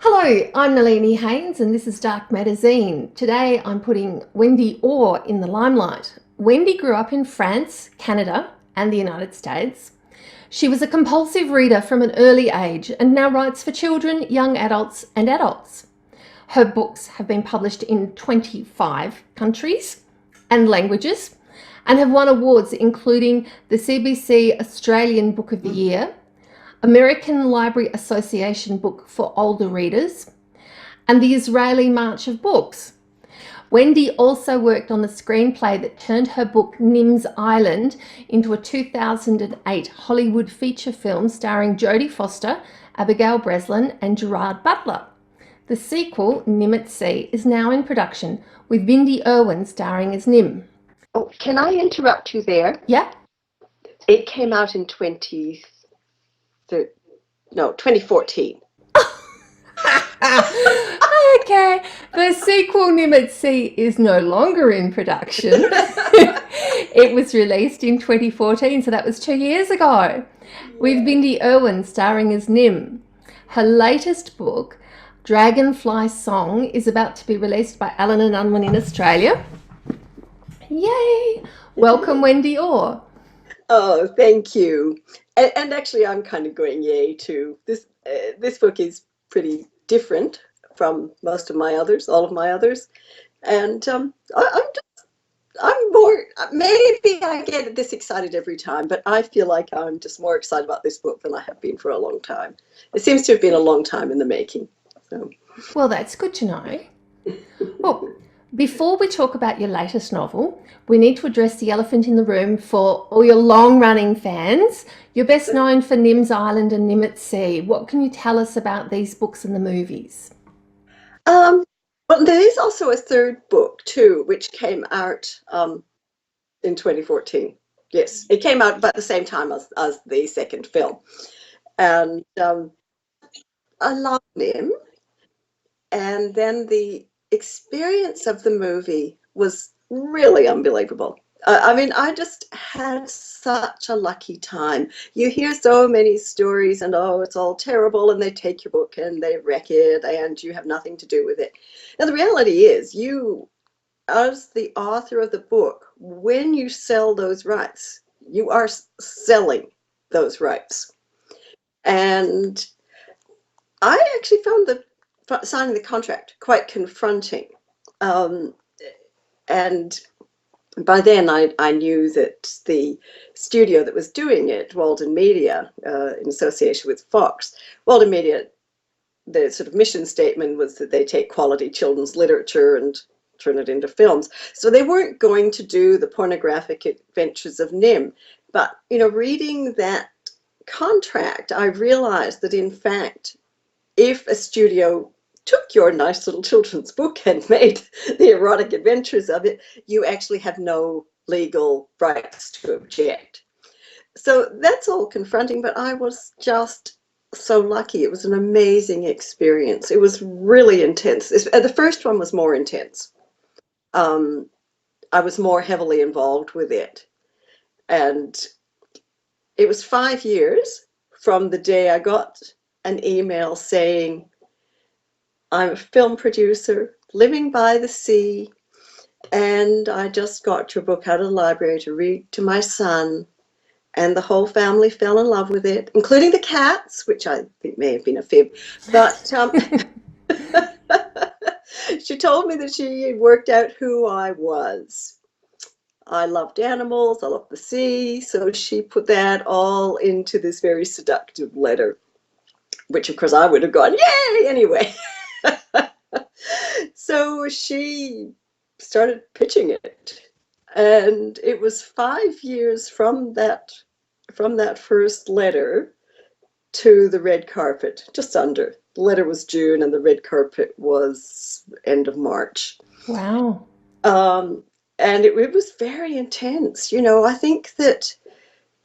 Hello, I'm Nalini Haynes and this is Dark Magazine. Today I'm putting Wendy Orr in the limelight. Wendy grew up in France, Canada and the United States. She was a compulsive reader from an early age and now writes for children, young adults and adults. Her books have been published in 25 countries and languages and have won awards including the CBC Australian Book of the Year, American Library Association Book for Older Readers, and the Israeli March of Books. Wendy also worked on the screenplay that turned her book Nim's Island into a 2008 Hollywood feature film starring Jodie Foster, Abigail Breslin and Gerard Butler. The sequel, Nim at Sea, is now in production with Bindi Irwin starring as Nim. Oh, can I interrupt you there? Yeah? It came out in 2014. Okay, the sequel Nim at Sea is no longer in production. It was released in 2014, so that was 2 years ago, with Bindi Irwin starring as Nim. Her latest book, Dragonfly Song, is about to be released by Allen Unwin in Australia. Yay! Welcome, Wendy Orr. Oh, thank you. And actually, I'm kind of going yay too. This book is pretty different from most of my others, all of my others, and I'm more. Maybe I get this excited every time, but I feel like I'm just more excited about this book than I have been for a long time. It seems to have been a long time in the making. So. Well, that's good to know. Well, before we talk about your latest novel, we need to address the elephant in the room for all your long-running fans. You're best known for Nim's Island and Nim at Sea. What can you tell us about these books and the movies? Well, there is also a third book too, which came out in 2014. Yes, it came out about the same time as the second film, and I love Nim. And then the experience of the movie was really unbelievable. I mean, I just had such a lucky time. You hear so many stories, and oh, it's all terrible, and they take your book and they wreck it, and you have nothing to do with it. Now, the reality is, you, as the author of the book, when you sell those rights, you are selling those rights. And I actually found the signing the contract quite confronting. Um, and by then I knew that the studio that was doing it, Walden Media, in association with Fox, Walden Media, the sort of mission statement was that they take quality children's literature and turn it into films. So they weren't going to do the pornographic adventures of Nim. But, you know, reading that contract, I realized that in fact, if a studio took your nice little children's book and made the erotic adventures of it, you actually have no legal rights to object. So that's all confronting, but I was just so lucky. It was an amazing experience. It was really intense. The first one was more intense. Um, I was more heavily involved with it. And it was 5 years from the day I got an email saying, I'm a film producer living by the sea, and I just got your book out of the library to read to my son, and the whole family fell in love with it, including the cats, which I think may have been a fib. But she told me that she had worked out who I was. I loved animals, I loved the sea, so she put that all into this very seductive letter, which of course I would have gone, yay, anyway. So she started pitching it, and it was 5 years from that first letter to the red carpet, just under. The letter was June and the red carpet was end of March. Wow. And it was very intense. You know, I think that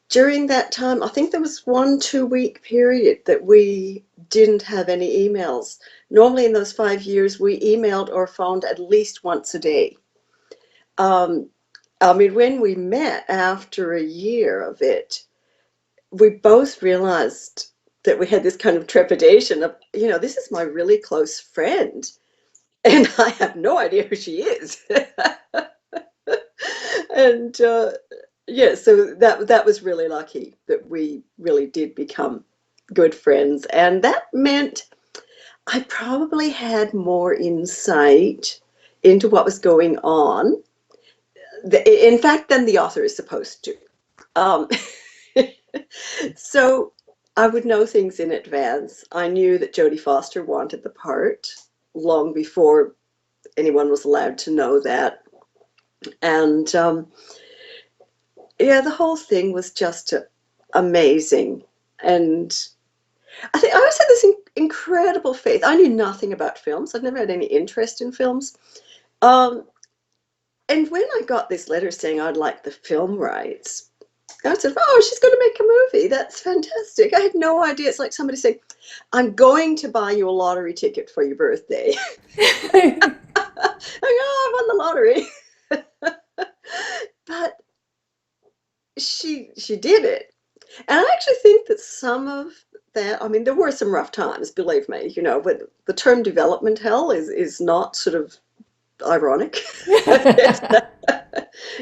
during that time, I think there was 1 2 week period that we didn't have any emails. Normally in those 5 years, we emailed or phoned at least once a day. I mean, when we met after a year of it, we both realized that we had this kind of trepidation of, this is my really close friend, and I have no idea who she is. And yeah, so that was really lucky that we really did become good friends, and that meant I probably had more insight into what was going on, in fact, than the author is supposed to. Um, so I would know things in advance. I knew that Jodie Foster wanted the part long before anyone was allowed to know that. And yeah, the whole thing was just amazing. And I think I always had this incredible faith. I knew nothing about films. I'd never had any interest in films. Um, and when I got this letter saying I'd like the film rights, I said, oh, she's going to make a movie. That's fantastic. I had no idea. It's like somebody saying, I'm going to buy you a lottery ticket for your birthday. I go, oh, I won the lottery. But she did it. And I actually think that some of that, I mean, there were some rough times, believe me, but the term development hell is not sort of ironic.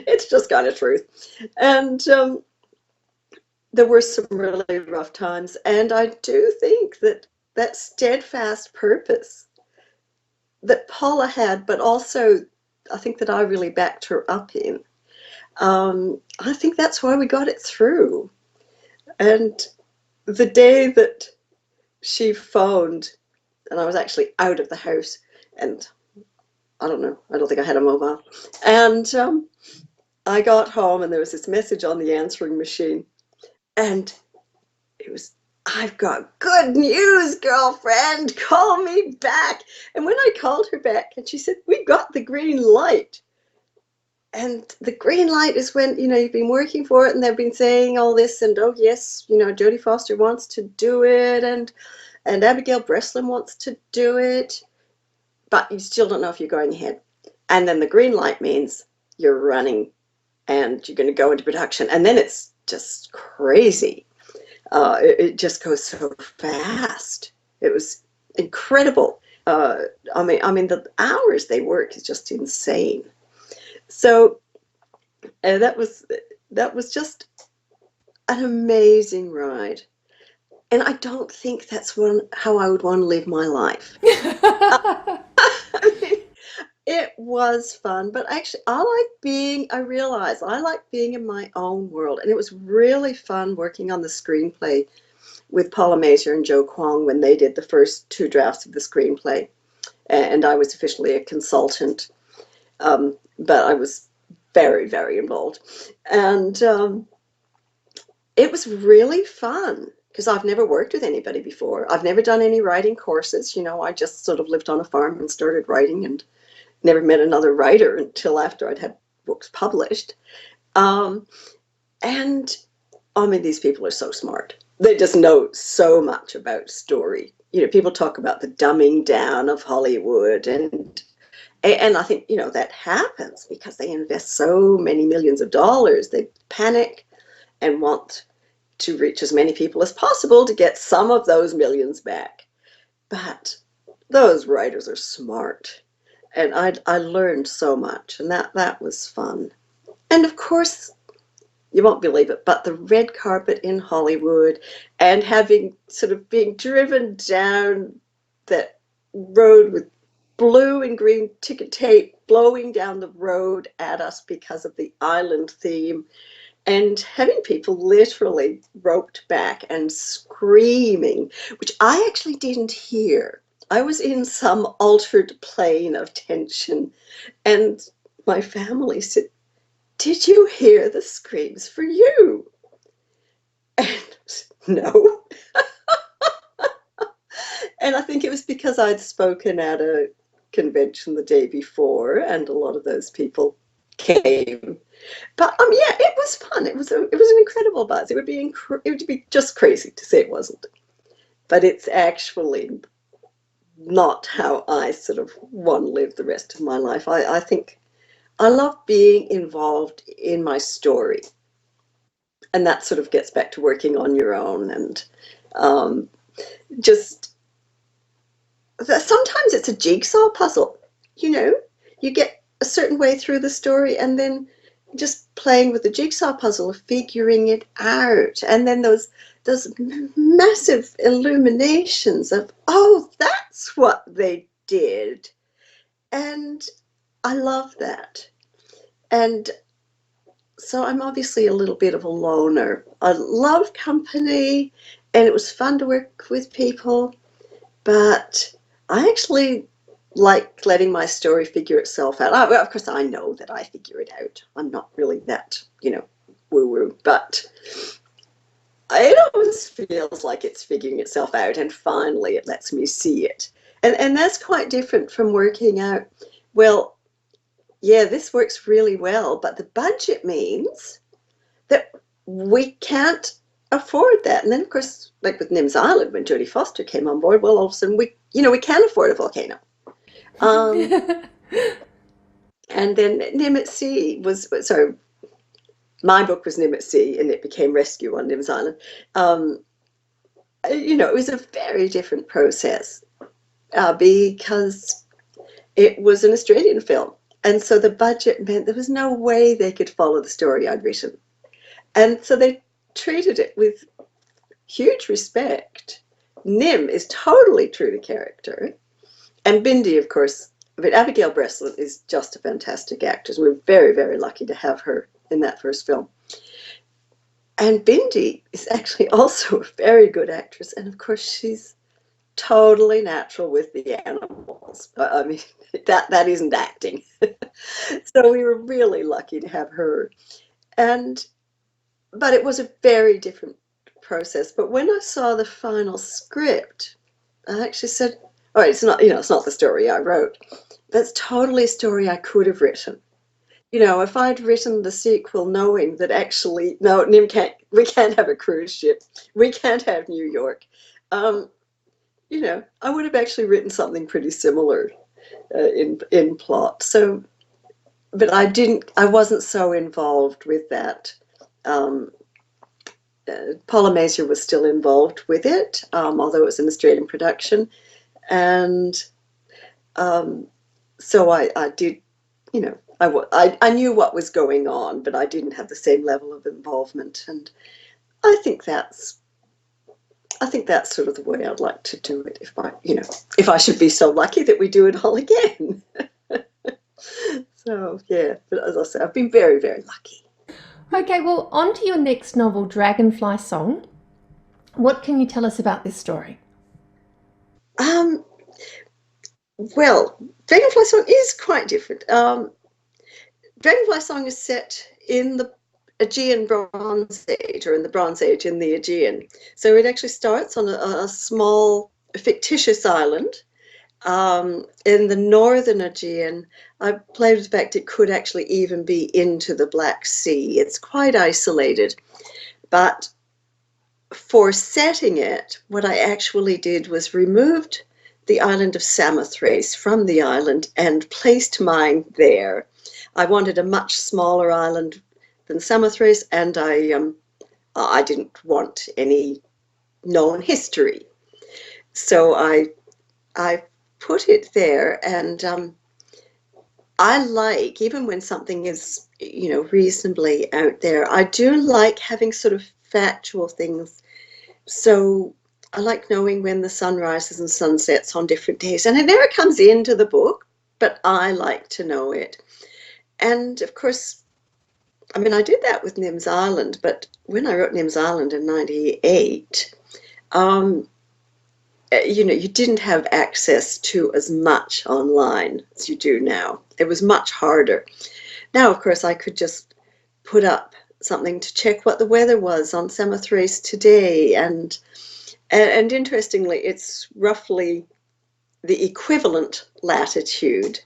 It's just kind of truth. And there were some really rough times. And I do think that steadfast purpose that Paula had, but also I think that I really backed her up in, I think that's why we got it through. And the day that she phoned, and I was actually out of the house, and I don't know, I don't think I had a mobile. And I got home, and there was this message on the answering machine, and it was, I've got good news, girlfriend, call me back. And when I called her back, and she said, we got the green light. And the green light is when, you've been working for it, and they've been saying all this, and oh yes, Jodie Foster wants to do it, and Abigail Breslin wants to do it, but you still don't know if you're going ahead. And then the green light means you're running and you're going to go into production. And then it's just crazy. It just goes so fast. It was incredible. I mean, the hours they work is just insane. So that was just an amazing ride. And I don't think that's how I would want to live my life. I mean, it was fun, but actually I realized I like being in my own world. And it was really fun working on the screenplay with Paula Mazer and Joe Kwong when they did the first 2 drafts of the screenplay. And I was officially a consultant, but I was very, very involved. And it was really fun because I've never worked with anybody before. I've never done any writing courses. I just sort of lived on a farm and started writing and never met another writer until after I'd had books published. And I mean, these people are so smart. They just know so much about story. People talk about the dumbing down of Hollywood, and I think, that happens because they invest so many millions of dollars. They panic and want to reach as many people as possible to get some of those millions back. But those writers are smart. And I learned so much, and that was fun. And of course, you won't believe it, but the red carpet in Hollywood and having sort of being driven down that road with blue and green ticket tape blowing down the road at us because of the island theme, and having people literally roped back and screaming, which I actually didn't hear. I was in some altered plane of tension, and my family said, did you hear the screams for you? And no. And I think it was because I'd spoken at a convention the day before, and a lot of those people came. But yeah, it was fun. It was an incredible buzz. It would be just crazy to say it wasn't. But it's actually not how I sort of want to live the rest of my life. I think I love being involved in my story. And that sort of gets back to working on your own Just sometimes it's a jigsaw puzzle, you get a certain way through the story and then just playing with the jigsaw puzzle, figuring it out, and then those massive illuminations of, oh, that's what they did. And I love that. And so I'm obviously a little bit of a loner. I love company, and it was fun to work with people, but I actually like letting my story figure itself out. Well, of course, I know that I figure it out. I'm not really that, woo-woo, but it always feels like it's figuring itself out, and finally it lets me see it. And that's quite different from working out, well, yeah, this works really well, but the budget means that we can't afford that. And then, of course, like with Nim's Island, when Jodie Foster came on board, well, all of a sudden we can't afford a volcano. Um, and then Nim at Sea was, sorry, my book was Nim at Sea, and it became Rescue on Nim's Island. It was a very different process because it was an Australian film. And so the budget meant there was no way they could follow the story I'd written. And so they treated it with huge respect. Nim is totally true to character. And Bindi, of course, but Abigail Breslin is just a fantastic actress. We're very, very lucky to have her in that first film. And Bindi is actually also a very good actress. And of course, she's totally natural with the animals. I mean, that isn't acting. So we were really lucky to have her. But it was a very different process. But when I saw the final script, I actually said, all right, it's not the story I wrote. That's totally a story I could have written. If I'd written the sequel knowing that actually, no, we can't have a cruise ship, we can't have New York, I would have actually written something pretty similar in plot. So, but I wasn't so involved with that. Paula Mazier was still involved with it, although it was an Australian production. And so I did, I knew what was going on, but I didn't have the same level of involvement. And I think that's sort of the way I'd like to do it if I should be so lucky that we do it all again. So, yeah, but as I say, I've been very, very lucky. Okay, well, on to your next novel, Dragonfly Song. What can you tell us about this story? Well, Dragonfly Song is quite different. Dragonfly Song is set in the Aegean Bronze Age, or in the Bronze Age in the Aegean. So it actually starts on a small fictitious island in the northern Aegean. I played with the fact it could actually even be into the Black Sea. It's quite isolated. But for setting it, what I actually did was removed the island of Samothrace from the island and placed mine there. I wanted a much smaller island than Samothrace, and I didn't want any known history. So I put it there, and I like, even when something is, reasonably out there, I do like having sort of factual things. So I like knowing when the sun rises and sun sets on different days. And it never comes into the book, but I like to know it. And of course, I mean, I did that with Nim's Island, but when I wrote Nim's Island in 98, you didn't have access to as much online as you do now. It was much harder. Now, of course, I could just put up something to check what the weather was on Samothrace today. And interestingly, it's roughly the equivalent latitude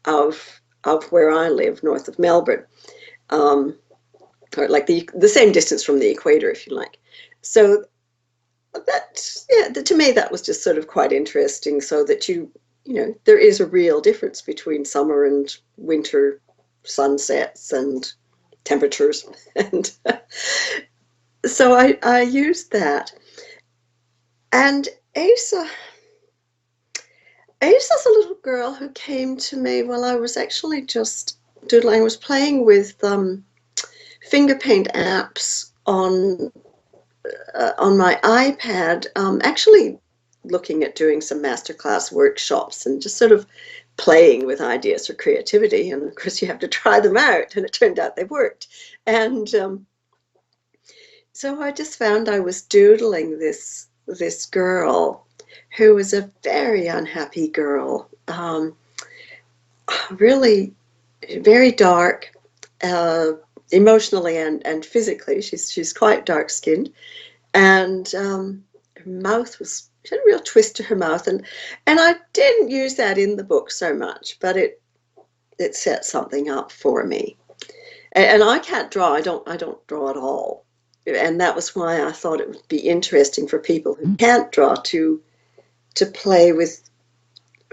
of where I live, north of Melbourne, or like the same distance from the equator, if you like. So to me, that was just sort of quite interesting, so that there is a real difference between summer and winter sunsets and temperatures. And so I used that. And Asa Asa's a little girl who came to me while I was actually just doodling. I was playing with finger paint apps on my iPad, actually looking at doing some masterclass workshops and just sort of playing with ideas for creativity. And of course, you have to try them out, and it turned out they worked. And so I just found I was doodling this girl who was a very unhappy girl, really very dark, emotionally and physically. She's quite dark skinned, and her mouth was, she had a real twist to her mouth, and I didn't use that in the book so much, but it set something up for me. And I can't draw. I don't draw at all, and that was why I thought it would be interesting for people who can't draw to play with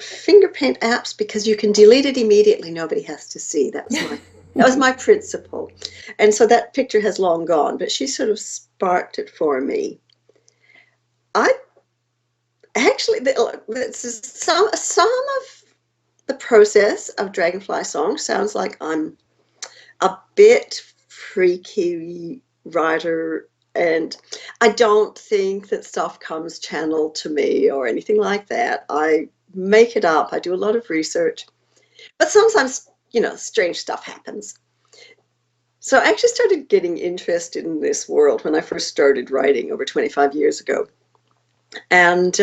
finger paint apps, because you can delete it immediately. Nobody has to see. That was my principle. And so that picture has long gone, but she sort of sparked it for me. I actually, some of the process of Dragonfly Song sounds like I'm a bit freaky writer, and I don't think that stuff comes channeled to me or anything like that. I make it up. I do a lot of research, but sometimes, strange stuff happens. So I actually started getting interested in this world when I first started writing over 25 years ago. And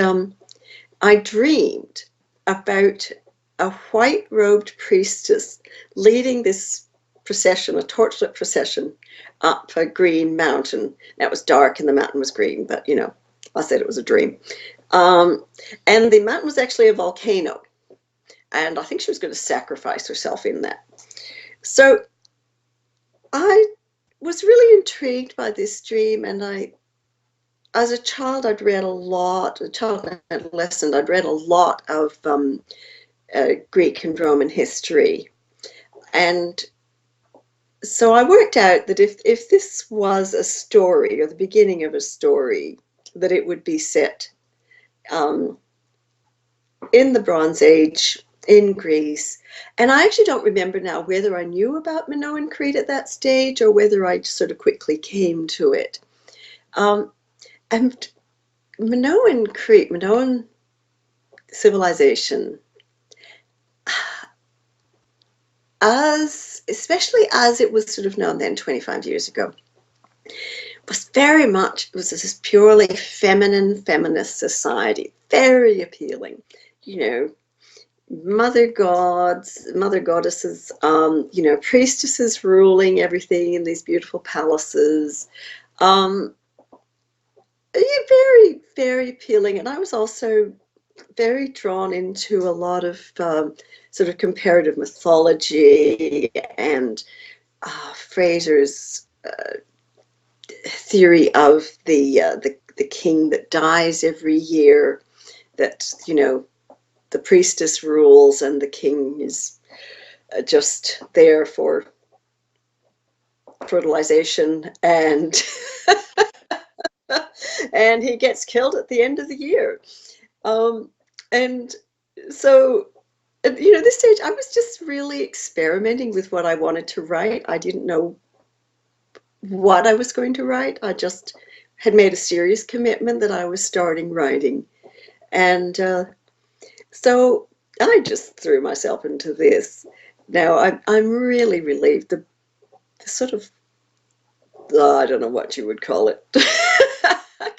I dreamed about a white-robed priestess leading this procession, a torchlit procession, up a green mountain. Now, it was dark and the mountain was green, but, I said it was a dream. And the mountain was actually a volcano. And I think she was going to sacrifice herself in that. So I was really intrigued by this dream, and as a child, I'd read a lot, a child and adolescent, I'd read a lot of Greek and Roman history. And so I worked out that if this was a story, or the beginning of a story, that it would be set in the Bronze Age in Greece. And I actually don't remember now whether I knew about Minoan Crete at that stage or whether I sort of quickly came to it. And Minoan Crete, Minoan civilization, especially as it was sort of known then 25 years ago, was this purely feminine, feminist society, very appealing, mother goddesses, priestesses ruling everything in these beautiful palaces. Very, very appealing. And I was also very drawn into a lot of sort of comparative mythology and Fraser's theory of the king that dies every year, that, the priestess rules and the king is just there for fertilization, and and he gets killed at the end of the year. And so, this stage, I was just really experimenting with what I wanted to write. I didn't know what I was going to write. I just had made a serious commitment that I was starting writing. And so I just threw myself into this. Now, I'm really relieved. The sort of, I don't know what you would call it,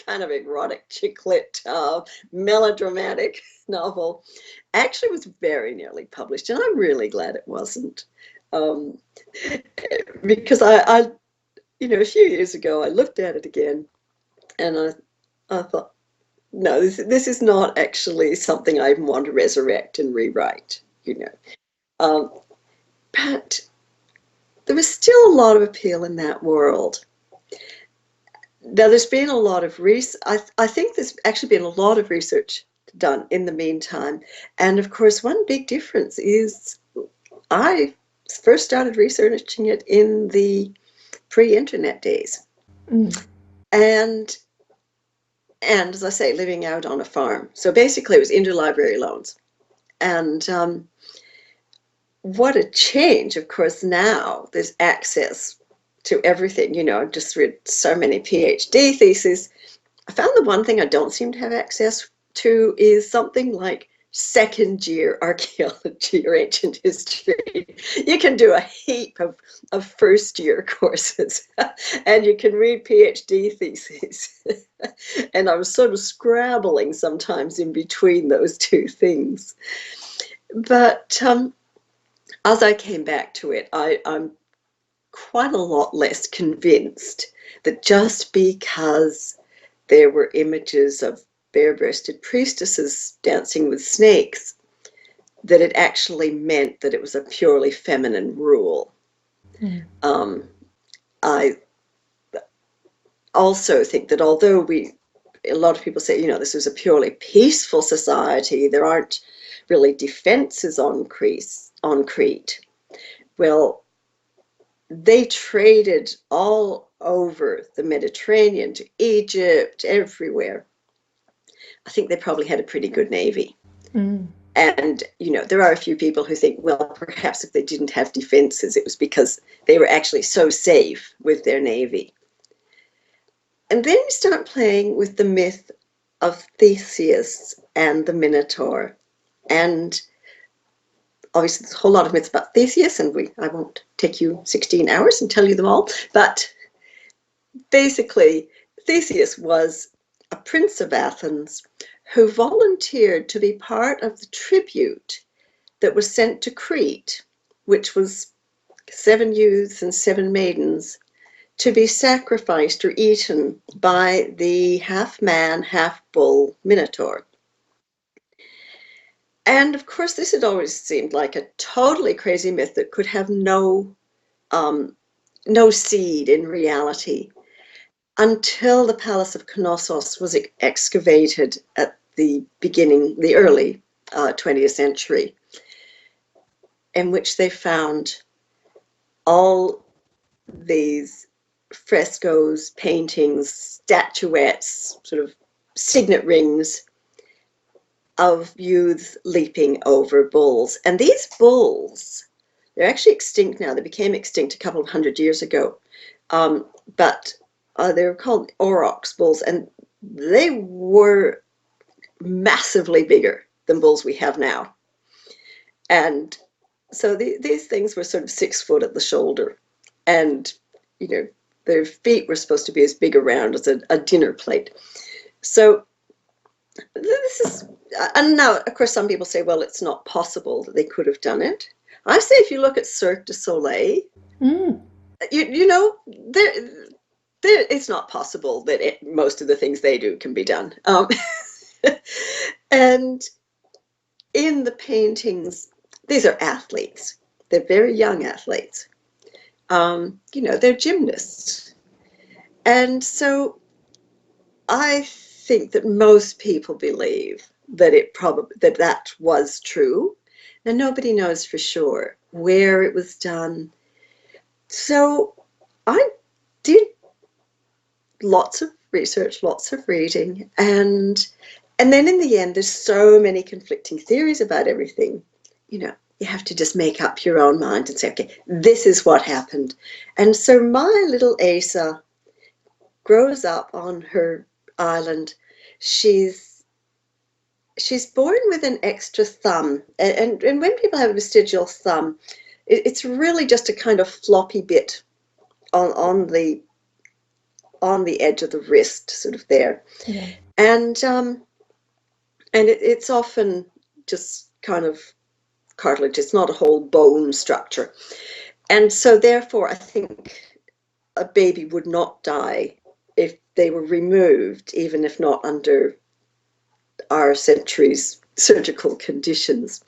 kind of erotic chick lit, melodramatic novel actually was very nearly published, and I'm really glad it wasn't, because I a few years ago I looked at it again, and I thought, no, this is not actually something I even want to resurrect and rewrite, but there was still a lot of appeal in that world. Now, there's been a lot of I think there's actually been a lot of research done in the meantime. And of course, one big difference is I first started researching it in the pre-internet days. And and as I say, living out on a farm. So basically, it was interlibrary loans. And what a change, of course, now there's access to everything. I've just read so many PhD theses. I found the one thing I don't seem to have access to is something like second year archaeology or ancient history. You can do a heap of first year courses and you can read PhD theses. And I was sort of scrabbling sometimes in between those two things. But as I came back to it, I'm quite a lot less convinced that just because there were images of bare-breasted priestesses dancing with snakes, that it actually meant that it was a purely feminine rule. I also think that although a lot of people say, this was a purely peaceful society, there aren't really defenses on Crete. Well, they traded all over the Mediterranean to Egypt, everywhere. I think they probably had a pretty good navy. And, there are a few people who think, well, perhaps if they didn't have defenses, it was because they were actually so safe with their navy. And then we start playing with the myth of Theseus and the Minotaur. And obviously, there's a whole lot of myths about Theseus, and I won't take you 16 hours and tell you them all. But basically, Theseus was a prince of Athens who volunteered to be part of the tribute that was sent to Crete, which was 7 youths and 7 maidens, to be sacrificed or eaten by the half-man, half-bull Minotaur. And of course, this had always seemed like a totally crazy myth that could have no seed in reality, until the Palace of Knossos was excavated at the early 20th century, in which they found all these frescoes, paintings, statuettes, sort of signet rings of youths leaping over bulls. And these bulls, they're actually extinct now. They became extinct a couple of 100 years ago. But they were called aurochs bulls, and they were massively bigger than bulls we have now. And so these things were sort of 6 foot at the shoulder, and their feet were supposed to be as big around as a dinner plate. So this is, and now of course some people say, well, it's not possible that they could have done it. I say if you look at Cirque du Soleil, it's not possible that most of the things they do can be done. And in the paintings, these are athletes. They're very young athletes. They're gymnasts. And so I think that most people believe that that was true. Now, nobody knows for sure where it was done. So I did lots of research, lots of reading, and then in the end, there's so many conflicting theories about everything. You have to just make up your own mind and say, okay, this is what happened. And so my little Asa grows up on her island. She's born with an extra thumb, and when people have a vestigial thumb, it's really just a kind of floppy bit on the edge of the wrist, sort of there. Yeah. And it's often just kind of cartilage. It's not a whole bone structure. And so therefore, I think a baby would not die if they were removed, even if not under our century's surgical conditions.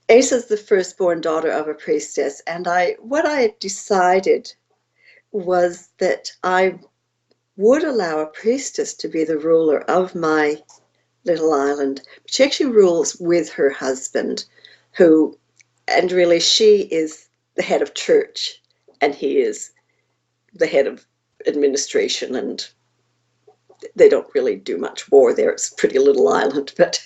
Asa's the firstborn daughter of a priestess, and what I decided was that I would allow a priestess to be the ruler of my little island. She actually rules with her husband, and really she is the head of church, and he is the head of administration and they don't really do much war there. It's a pretty little island, but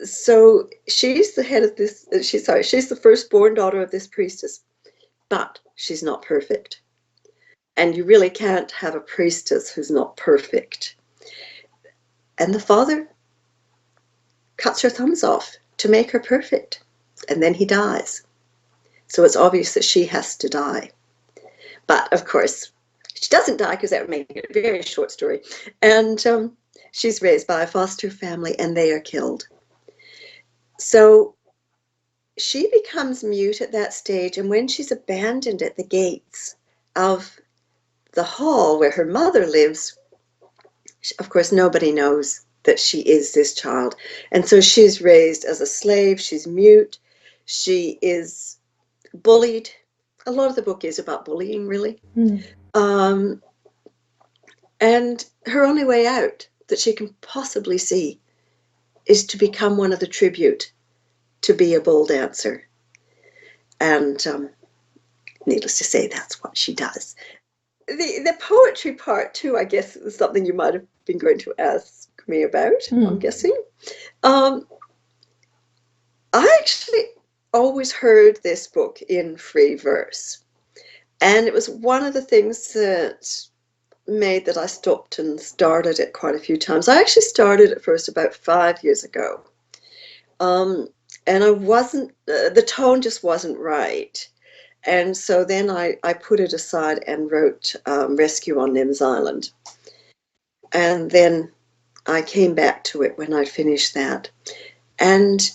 so she's the head of this. She's the firstborn daughter of this priestess, but she's not perfect. And you really can't have a priestess who's not perfect. And the father cuts her thumbs off to make her perfect, and then he dies. So it's obvious that she has to die. But of course, she doesn't die because that would make it a very short story. And she's raised by a foster family, and they are killed. So she becomes mute at that stage, and when she's abandoned at the gates of the hall where her mother lives, of course, nobody knows that she is this child. And so she's raised as a slave. She's mute. She is bullied. A lot of the book is about bullying, really. And her only way out that she can possibly see is to become one of the tribute, to be a bull dancer. And needless to say, that's what she does. The poetry part, too, I guess, is something you might have been going to ask me about, I'm guessing. I actually always heard this book in free verse. And it was one of the things that made that I stopped and started it quite a few times. I actually started it first about 5 years ago. And I wasn't, the tone just wasn't right. And so then I put it aside and wrote Rescue on Nim's Island. And then I came back to it when I finished that. And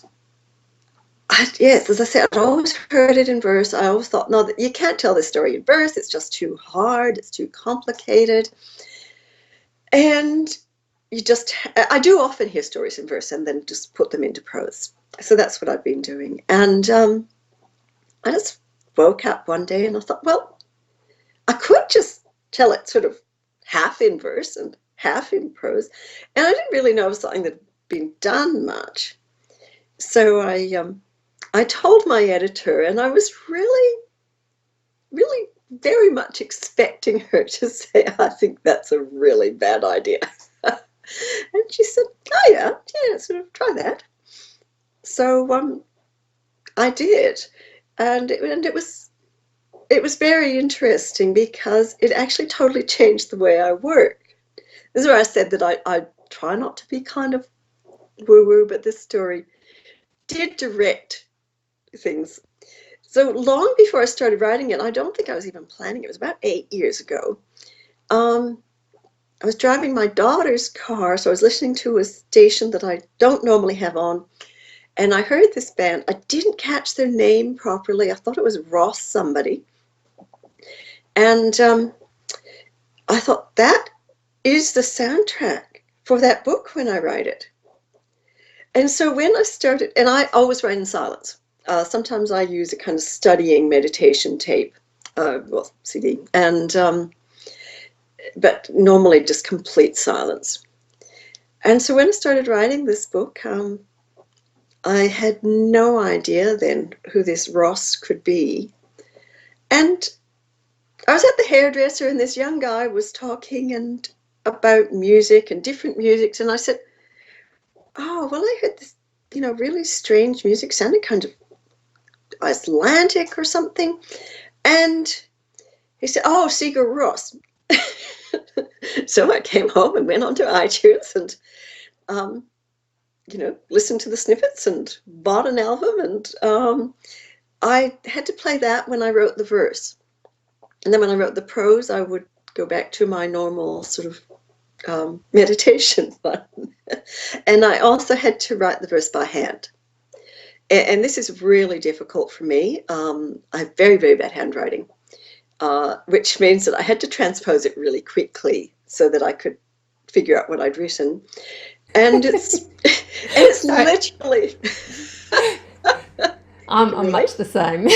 yes, as I said, I'd always heard it in verse. I always thought, no, you can't tell this story in verse. It's just too hard. It's too complicated. And I do often hear stories in verse and then just put them into prose. So that's what I've been doing. And I just woke up one day and I thought, well, I could just tell it sort of half in verse and half in prose. And I didn't really know it was something that had been done much. So I told my editor, and I was really, really very much expecting her to say, I think that's a really bad idea. And she said, oh yeah, sort of try that. So I did. And it was very interesting because it actually totally changed the way I work. This is where I said that I try not to be kind of woo-woo, but this story did direct things. So long before I started writing it, I don't think I was even planning it. It was about 8 years ago. I was driving my daughter's car, so I was listening to a station that I don't normally have on, and I heard this band. I didn't catch their name properly. I thought it was Ross somebody. And I thought, that is the soundtrack for that book when I write it. And so when I started, and I always write in silence. Sometimes I use a kind of studying meditation tape, CD, and but normally just complete silence. And so when I started writing this book, I had no idea then who this Ross could be. And I was at the hairdresser, and this young guy was talking about music and different musics, and I said, oh, well, I heard this, really strange music, sounded kind of Icelandic or something. And he said, oh, Sigur Rós. So I came home and went onto iTunes and, listened to the snippets and bought an album. And I had to play that when I wrote the verse. And then when I wrote the prose, I would go back to my normal sort of meditation one. And I also had to write the verse by hand. And this is really difficult for me. I have very, very bad handwriting, which means that I had to transpose it really quickly so that I could figure out what I'd written. And it's literally... I'm much the same.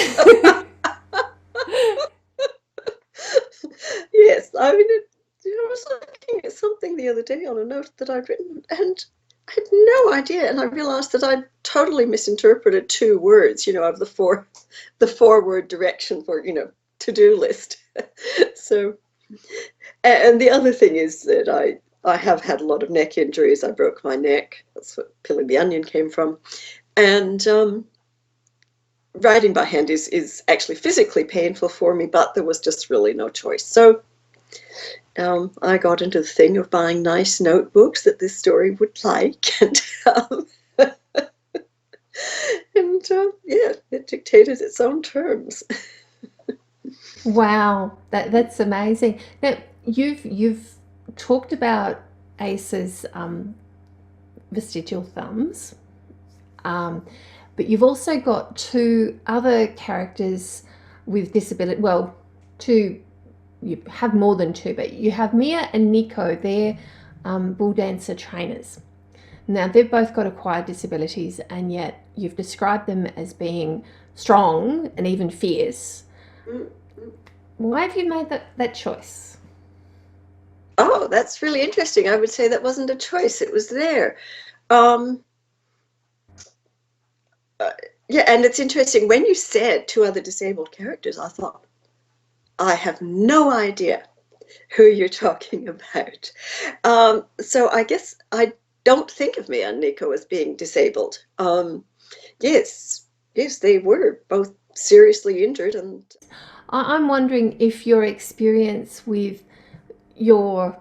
Yes, I mean, I was looking at something the other day on a note that I'd written, and I had no idea, and I realized that I'd totally misinterpreted 2 words, of the 4-word direction for, to-do list. So And the other thing is that I have had a lot of neck injuries. I broke my neck. That's what peeling the onion came from. And writing by hand is actually physically painful for me, but there was just really no choice. So I got into the thing of buying nice notebooks that this story would like, and yeah, it dictated its own terms. Wow, that's amazing. Now you've talked about Ace's vestigial thumbs, but you've also got two other characters with disability. Well, two. You have more than two, but you have Mia and Nico. They're bull dancer trainers. Now they've both got acquired disabilities, and yet you've described them as being strong and even fierce. Why have you made that choice? Oh, that's really interesting. I would say that wasn't a choice. It was there. Um, yeah, and it's interesting. When you said two other disabled characters, I thought, I have no idea who you're talking about. So I guess I don't think of Mia and Nico as being disabled. Yes, yes, they were both seriously injured, and I'm wondering if your experience with your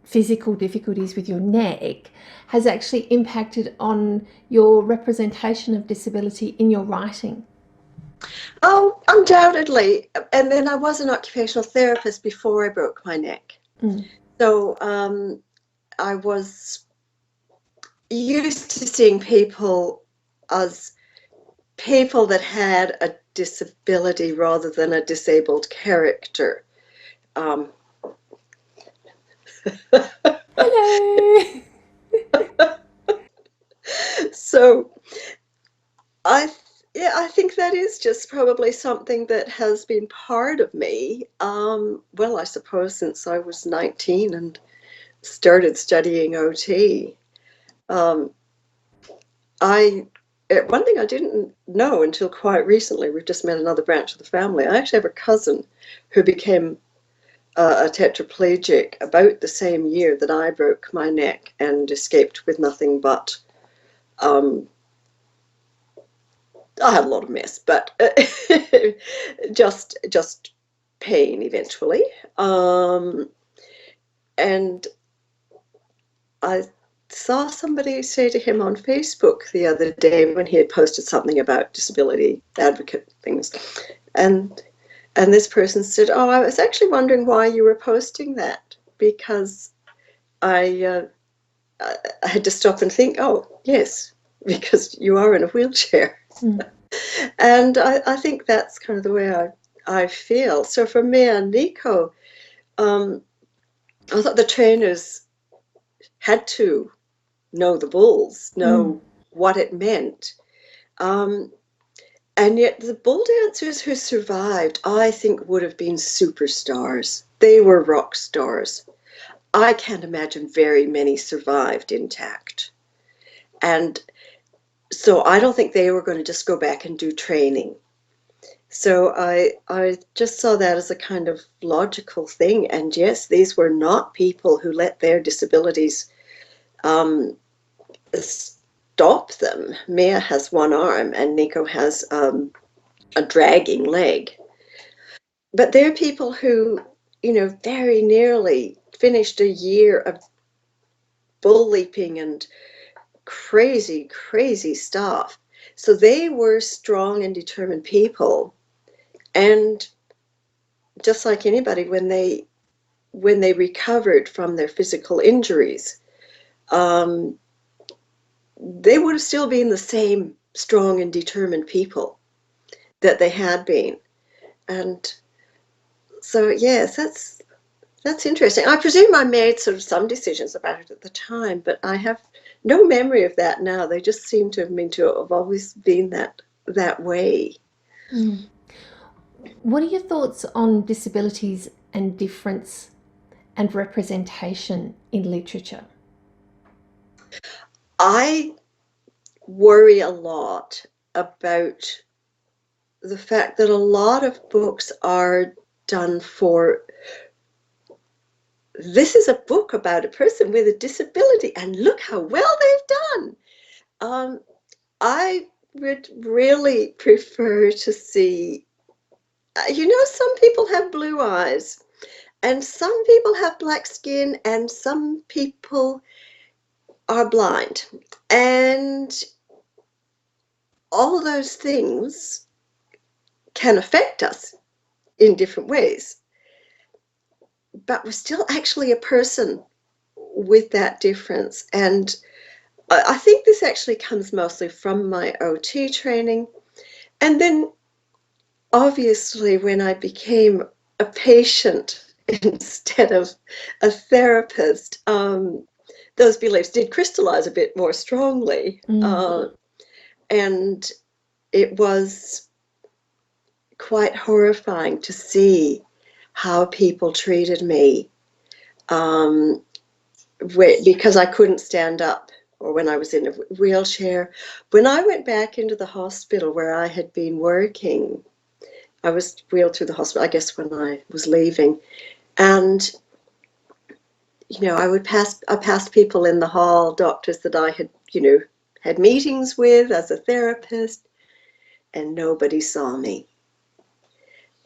physical difficulties with your neck has actually impacted on your representation of disability in your writing. oh, undoubtedly. And then I was an occupational therapist before I broke my neck. So I was used to seeing people as people that had a disability rather than a disabled character. Um, Hello. so I think that is just probably something that has been part of me. Well, I suppose since I was 19 and started studying OT. Um, I One thing I didn't know until quite recently, we've just met another branch of the family. I actually have a cousin who became a tetraplegic about the same year that I broke my neck and escaped with nothing but um, I had a lot of mess, but just pain eventually. And I saw somebody say to him on Facebook the other day when he had posted something about disability advocate things, and this person said, "Oh, I was actually wondering why you were posting that because I I had to stop and think, oh yes, because you are in a wheelchair." And I think that's kind of the way I feel. So for me and Nico, um, I thought the trainers had to know the bulls, know what it meant. Um, and yet the bull dancers who survived, I think, would have been superstars. They were rock stars. I can't imagine very many survived intact. And so I don't think they were going to just go back and do training. So I just saw that as a kind of logical thing. And yes, these were not people who let their disabilities stop them. Mia has one arm and Nico has a dragging leg. But they're people who, very nearly finished a year of bull leaping and crazy, crazy stuff. So they were strong and determined people. And just like anybody, when they recovered from their physical injuries, they would have still been the same strong and determined people that they had been. And so, yes, that's interesting. I presume I made sort of some decisions about it at the time, but I have no memory of that now. They just seem to have always been that way. What are your thoughts on disabilities and difference and representation in literature? I worry a lot about the fact that a lot of books are done for this is a book about a person with a disability, and look how well they've done. I would really prefer to see, some people have blue eyes, and some people have black skin, and some people are blind. And all those things can affect us in different ways. But we're still actually a person with that difference. And I think this actually comes mostly from my OT training. And then obviously when I became a patient instead of a therapist, those beliefs did crystallize a bit more strongly. And it was quite horrifying to see how people treated me because I couldn't stand up, or when I was in a wheelchair. When I went back into the hospital where I had been working, I was wheeled through the hospital, I guess, when I was leaving. And, I passed people in the hall, doctors that I had, had meetings with as a therapist, and nobody saw me.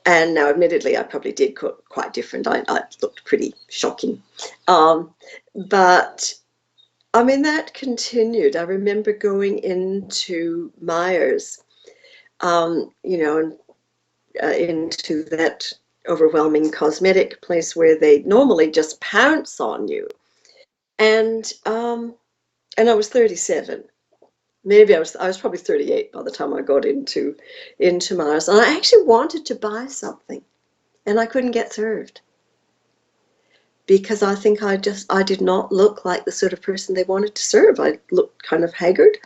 And now, admittedly, I probably did quite different. I looked pretty shocking. But, that continued. I remember going into Myers, and into that overwhelming cosmetic place where they normally just pounce on you. And I was 37. Maybe I was probably 38 by the time I got into Mars. And I actually wanted to buy something, and I couldn't get served because I think I did not look like the sort of person they wanted to serve. I looked kind of haggard.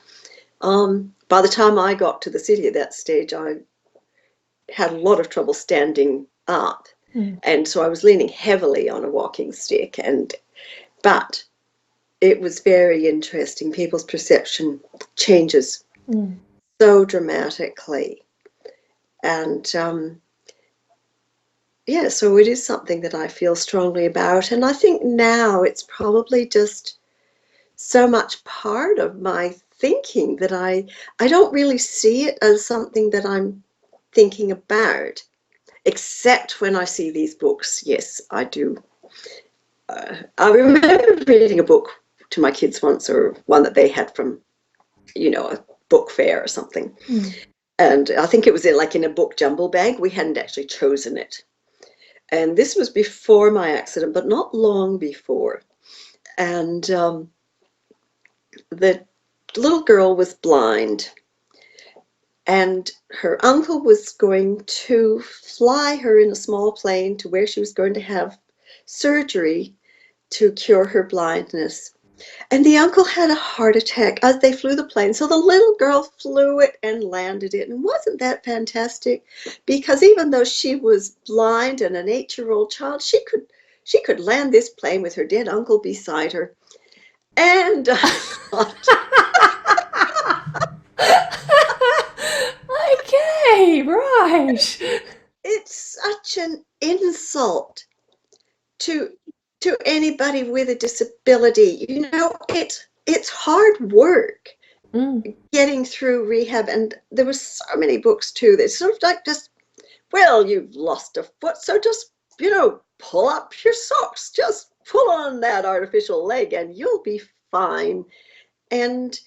By the time I got to the city at that stage, I had a lot of trouble standing up. And so I was leaning heavily on a walking stick. But it was very interesting. People's perception changes so dramatically. And so it is something that I feel strongly about. And I think now it's probably just so much part of my thinking that I don't really see it as something that I'm thinking about, except when I see these books. Yes, I do. I remember reading a book to my kids once, or one that they had from, a book fair or something. And I think it was in a book jumble bag. We hadn't actually chosen it. And this was before my accident, but not long before. And the little girl was blind. And her uncle was going to fly her in a small plane to where she was going to have surgery to cure her blindness. And the uncle had a heart attack as they flew the plane. So the little girl flew it and landed it. And wasn't that fantastic? Because even though she was blind and an 8-year-old child, she could land this plane with her dead uncle beside her. And I thought, okay, right. it's such an insult to anybody with a disability. It's hard work getting through rehab. And there were so many books too that sort of like just, well, you've lost a foot, so just, pull up your socks, just pull on that artificial leg and you'll be fine. And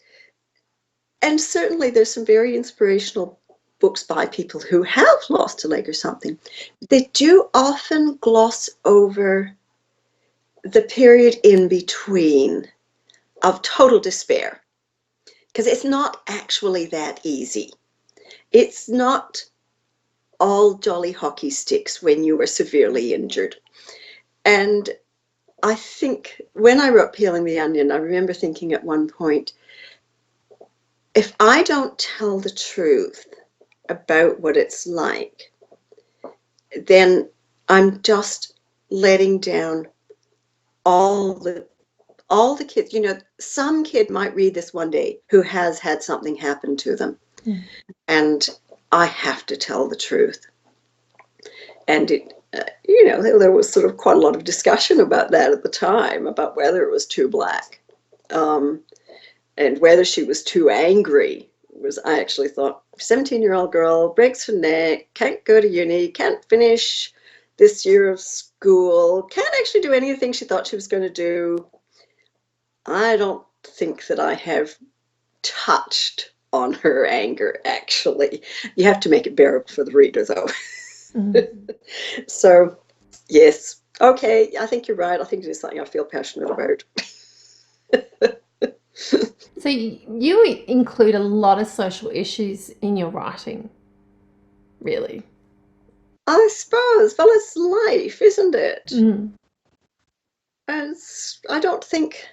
certainly there's some very inspirational books by people who have lost a leg or something. They do often gloss over the period in between of total despair, because it's not actually that easy. It's not all jolly hockey sticks when you were severely injured. And I think when I wrote Peeling the Onion, I remember thinking at one point, if I don't tell the truth about what it's like, then I'm just letting down all the kids. Some kid might read this one day who has had something happen to them. And I have to tell the truth. And there was sort of quite a lot of discussion about that at the time, about whether it was too black, and whether she was too angry. I actually thought, 17-year-old girl, breaks her neck, can't go to uni, can't finish this year of school, can't actually do anything she thought she was going to do. I don't think that I have touched on her anger, actually. You have to make it bearable for the reader, though. So, yes. Okay, I think you're right. I think it is something I feel passionate about. So you include a lot of social issues in your writing, really. I suppose. Well, it's life, isn't it? I don't think...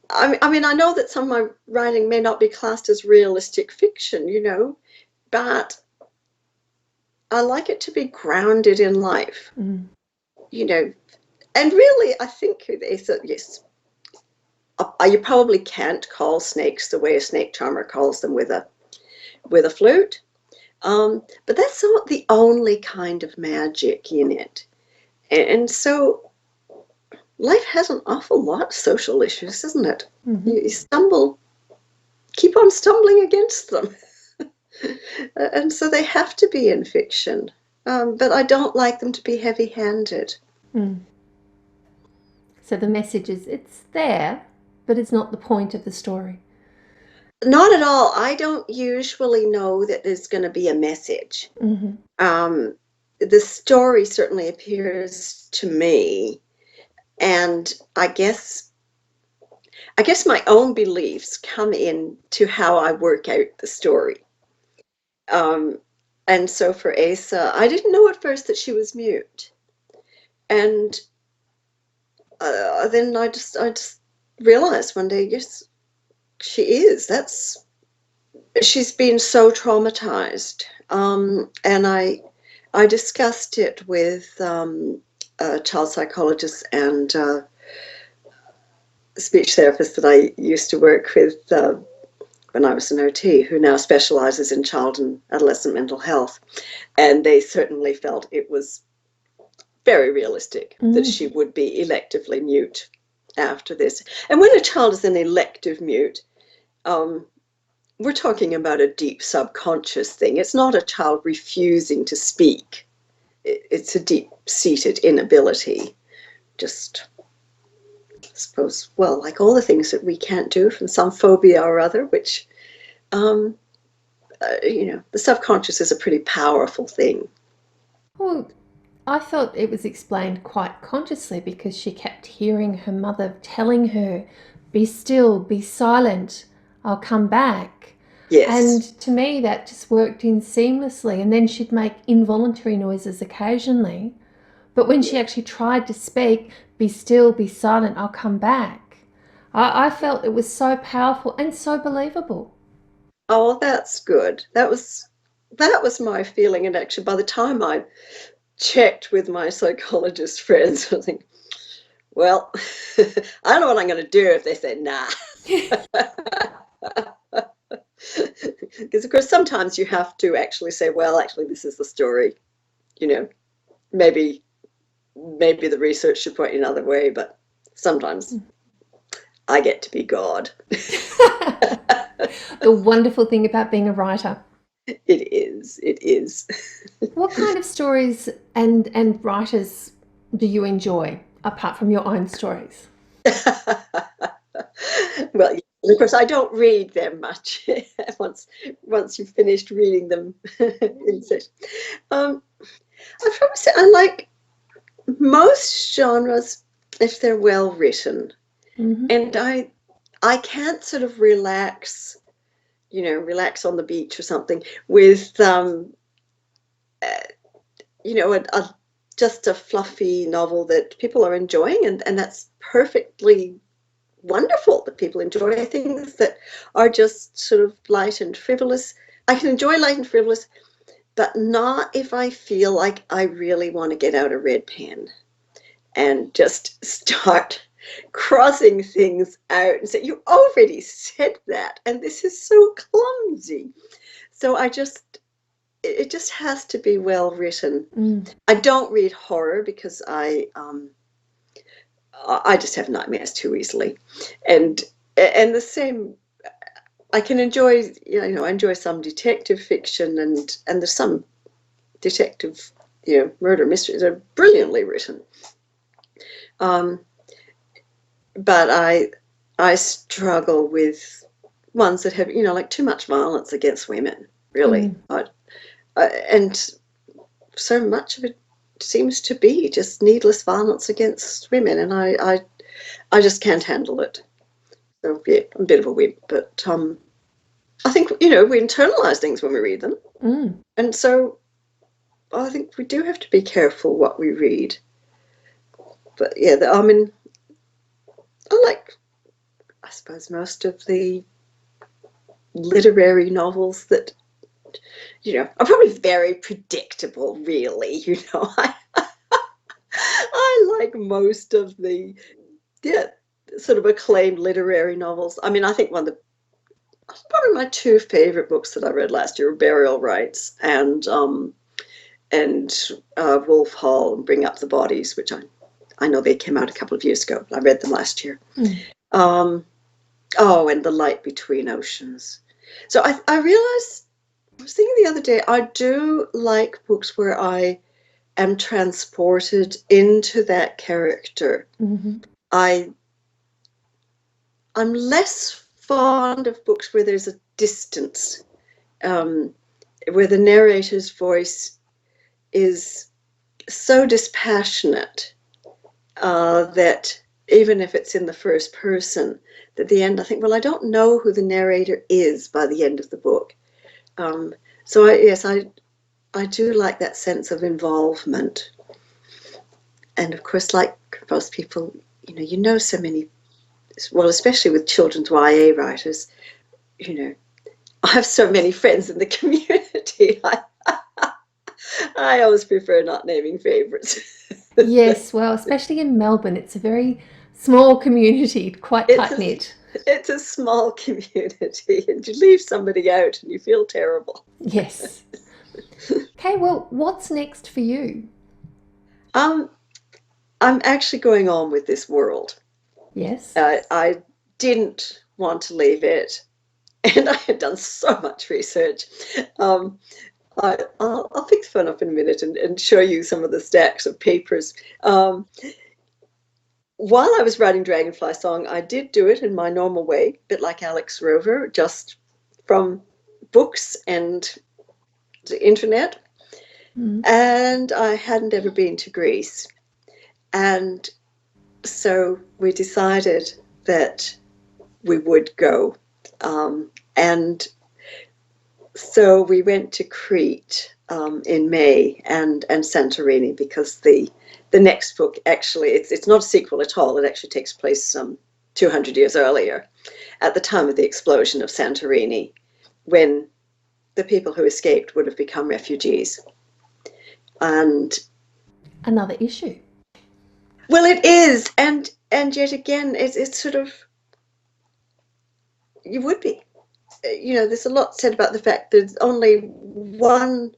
I mean, I know that some of my writing may not be classed as realistic fiction, but I like it to be grounded in life, And really, I think yes, you probably can't call snakes the way a snake charmer calls them with a flute, but that's not the only kind of magic in it, and so life has an awful lot of social issues, isn't it? You keep on stumbling against them. And so they have to be in fiction, but I don't like them to be heavy-handed. So the message is, it's there, but it's not the point of the story. Not at all. I don't usually know that there's going to be a message. The story certainly appears to me, and I guess my own beliefs come in to how I work out the story. And so for Asa, I didn't know at first that she was mute, and then I just realized one day, yes, she is. She's been so traumatized, and I discussed it with a child psychologist and speech therapist that I used to work with when I was an OT, who now specializes in child and adolescent mental health. And they certainly felt it was very realistic that she would be electively mute after this. And when a child is an elective mute, we're talking about a deep subconscious thing. It's not a child refusing to speak. It's a deep-seated inability. Just, I suppose, well, like all the things that we can't do from some phobia or other, which, the subconscious is a pretty powerful thing. Well, I thought it was explained quite consciously because she kept hearing her mother telling her, be still, be silent, I'll come back. Yes. And to me, that just worked in seamlessly. And then she'd make involuntary noises occasionally. But when she actually tried to speak, be still, be silent, I'll come back, I felt it was so powerful and so believable. Oh, that's good. That was my feeling. And actually, by the time I checked with my psychologist friends, I think, well, I don't know what I'm going to do if they say nah. Because, of course, sometimes you have to actually say, well, actually, this is the story. Maybe the research should point you another way, but sometimes I get to be God. The wonderful thing about being a writer. It is. What kind of stories and writers do you enjoy, apart from your own stories? Well, of course, I don't read them much once you've finished reading them in session. I'd probably say I like most genres if they're well written. And I can't sort of relax on the beach or something with just a fluffy novel that people are enjoying, and that's perfectly wonderful that people enjoy things that are just sort of light and frivolous. I can enjoy light and frivolous, but not if I feel like I really want to get out a red pen and just start crossing things out and say, you already said that, and this is so clumsy. So it just has to be well written. Mm. I don't read horror because I just have nightmares too easily, and the same. I can enjoy, I enjoy some detective fiction, and there's some detective, murder mysteries that are brilliantly written. But I struggle with ones that have, like too much violence against women, really. And so much of it seems to be just needless violence against women, and I just can't handle it. So yeah, I'm a bit of a wimp, but I think, we internalize things when we read them. And so I think we do have to be careful what we read. But yeah, I like, I suppose, most of the literary novels that, are probably very predictable, really. I like most of the, sort of acclaimed literary novels. I think probably my two favorite books that I read last year were Burial Rites and Wolf Hall and Bring Up the Bodies, which I know they came out a couple of years ago, but I read them last year. And The Light Between Oceans. So I realized, I was thinking the other day, I do like books where I am transported into that character. I'm less fond of books where there's a distance, where the narrator's voice is so dispassionate that even if it's in the first person, at the end I think, well, I don't know who the narrator is by the end of the book. So I do like that sense of involvement. And of course, like most people, so many, well, especially with children's YA writers, I have so many friends in the community. I always prefer not naming favorites. Yes, well, especially in Melbourne, it's a very small community, quite tight-knit. It's a small community, and you leave somebody out and you feel terrible. Yes. Okay, well, what's next for you? I'm actually going on with this world. Yes. I didn't want to leave it, and I had done so much research. I'll pick the phone up in a minute and show you some of the stacks of papers. While I was writing Dragonfly Song, I did do it in my normal way, a bit like Alex Rover, just from books and the internet. And I hadn't ever been to Greece. And so we decided that we would go. And so we went to Crete in May and Santorini, because the next book, actually, it's not a sequel at all. It actually takes place 200 years earlier, at the time of the explosion of Santorini, when the people who escaped would have become refugees. And another issue. Well, it is, and yet again, it's sort of, you would be. There's a lot said about the fact that only one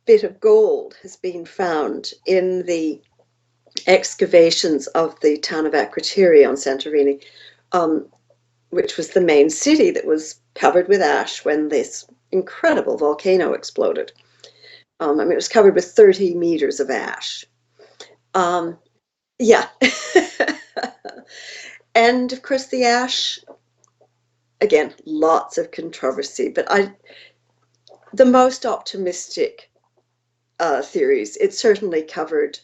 bit of gold has been found in the excavations of the town of Akrotiri on Santorini, which was the main city that was covered with ash when this incredible volcano exploded. It was covered with 30 meters of ash. Yeah. And of course, the ash, again, lots of controversy, but the most optimistic theories, it certainly covered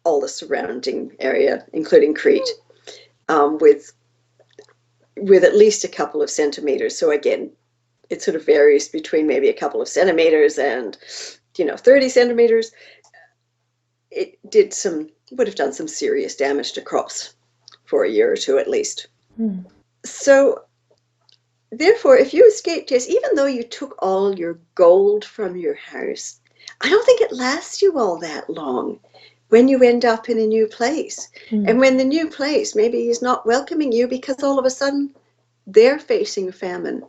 all the surrounding area, including Crete, with at least a couple of centimeters. So again, it sort of varies between maybe a couple of centimeters and 30 centimeters. It would have done some serious damage to crops for a year or two at least. So therefore, if you escaped, yes, even though you took all your gold from your house, I don't think it lasts you all that long when you end up in a new place. And when the new place maybe is not welcoming you because all of a sudden they're facing famine,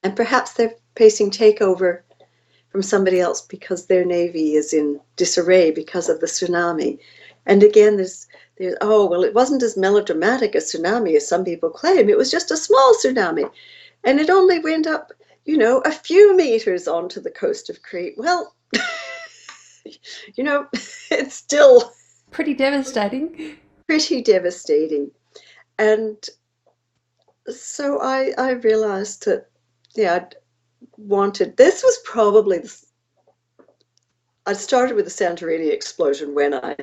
and perhaps they're facing takeover from somebody else because their navy is in disarray because of the tsunami. And again, there's oh, well, it wasn't as melodramatic a tsunami as some people claim. It was just a small tsunami. And it only went up, you know, a few meters onto the coast of Crete. Well, you know, it's still pretty devastating. Pretty devastating. And so I realized that, yeah, this was probably, I started with the Santorini explosion when I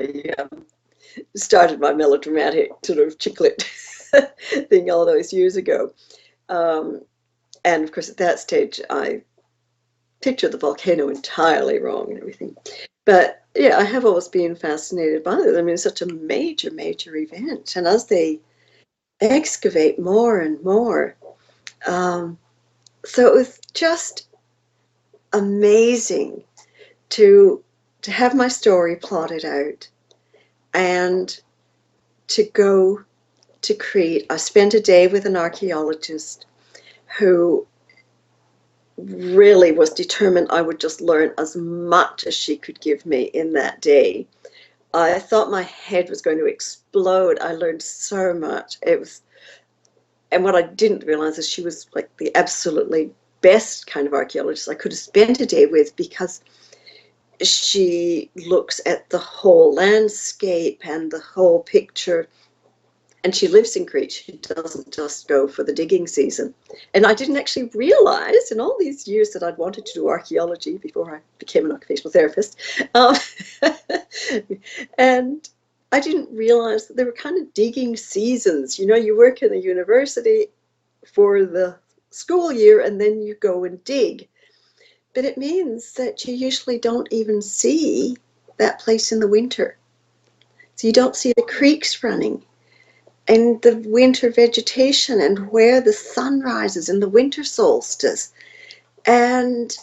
started my melodramatic sort of chicklet thing all those years ago. And of course, at that stage, I pictured the volcano entirely wrong and everything. But yeah, I have always been fascinated by it. I mean, it's such a major, major event. And as they excavate more and more, so it was just amazing to have my story plotted out and to go to Crete. I spent a day with an archaeologist who really was determined I would just learn as much as she could give me in that day. I thought my head was going to explode. I learned so much. And what I didn't realize is she was like the absolutely best kind of archaeologist I could have spent a day with, because she looks at the whole landscape and the whole picture. And she lives in Crete. She doesn't just go for the digging season. And I didn't actually realize in all these years that I'd wanted to do archaeology before I became an occupational therapist. And I didn't realize that there were kind of digging seasons. You know, you work in a university for the school year and then you go and dig. But it means that you usually don't even see that place in the winter. So you don't see the creeks running and the winter vegetation and where the sun rises in the winter solstice. And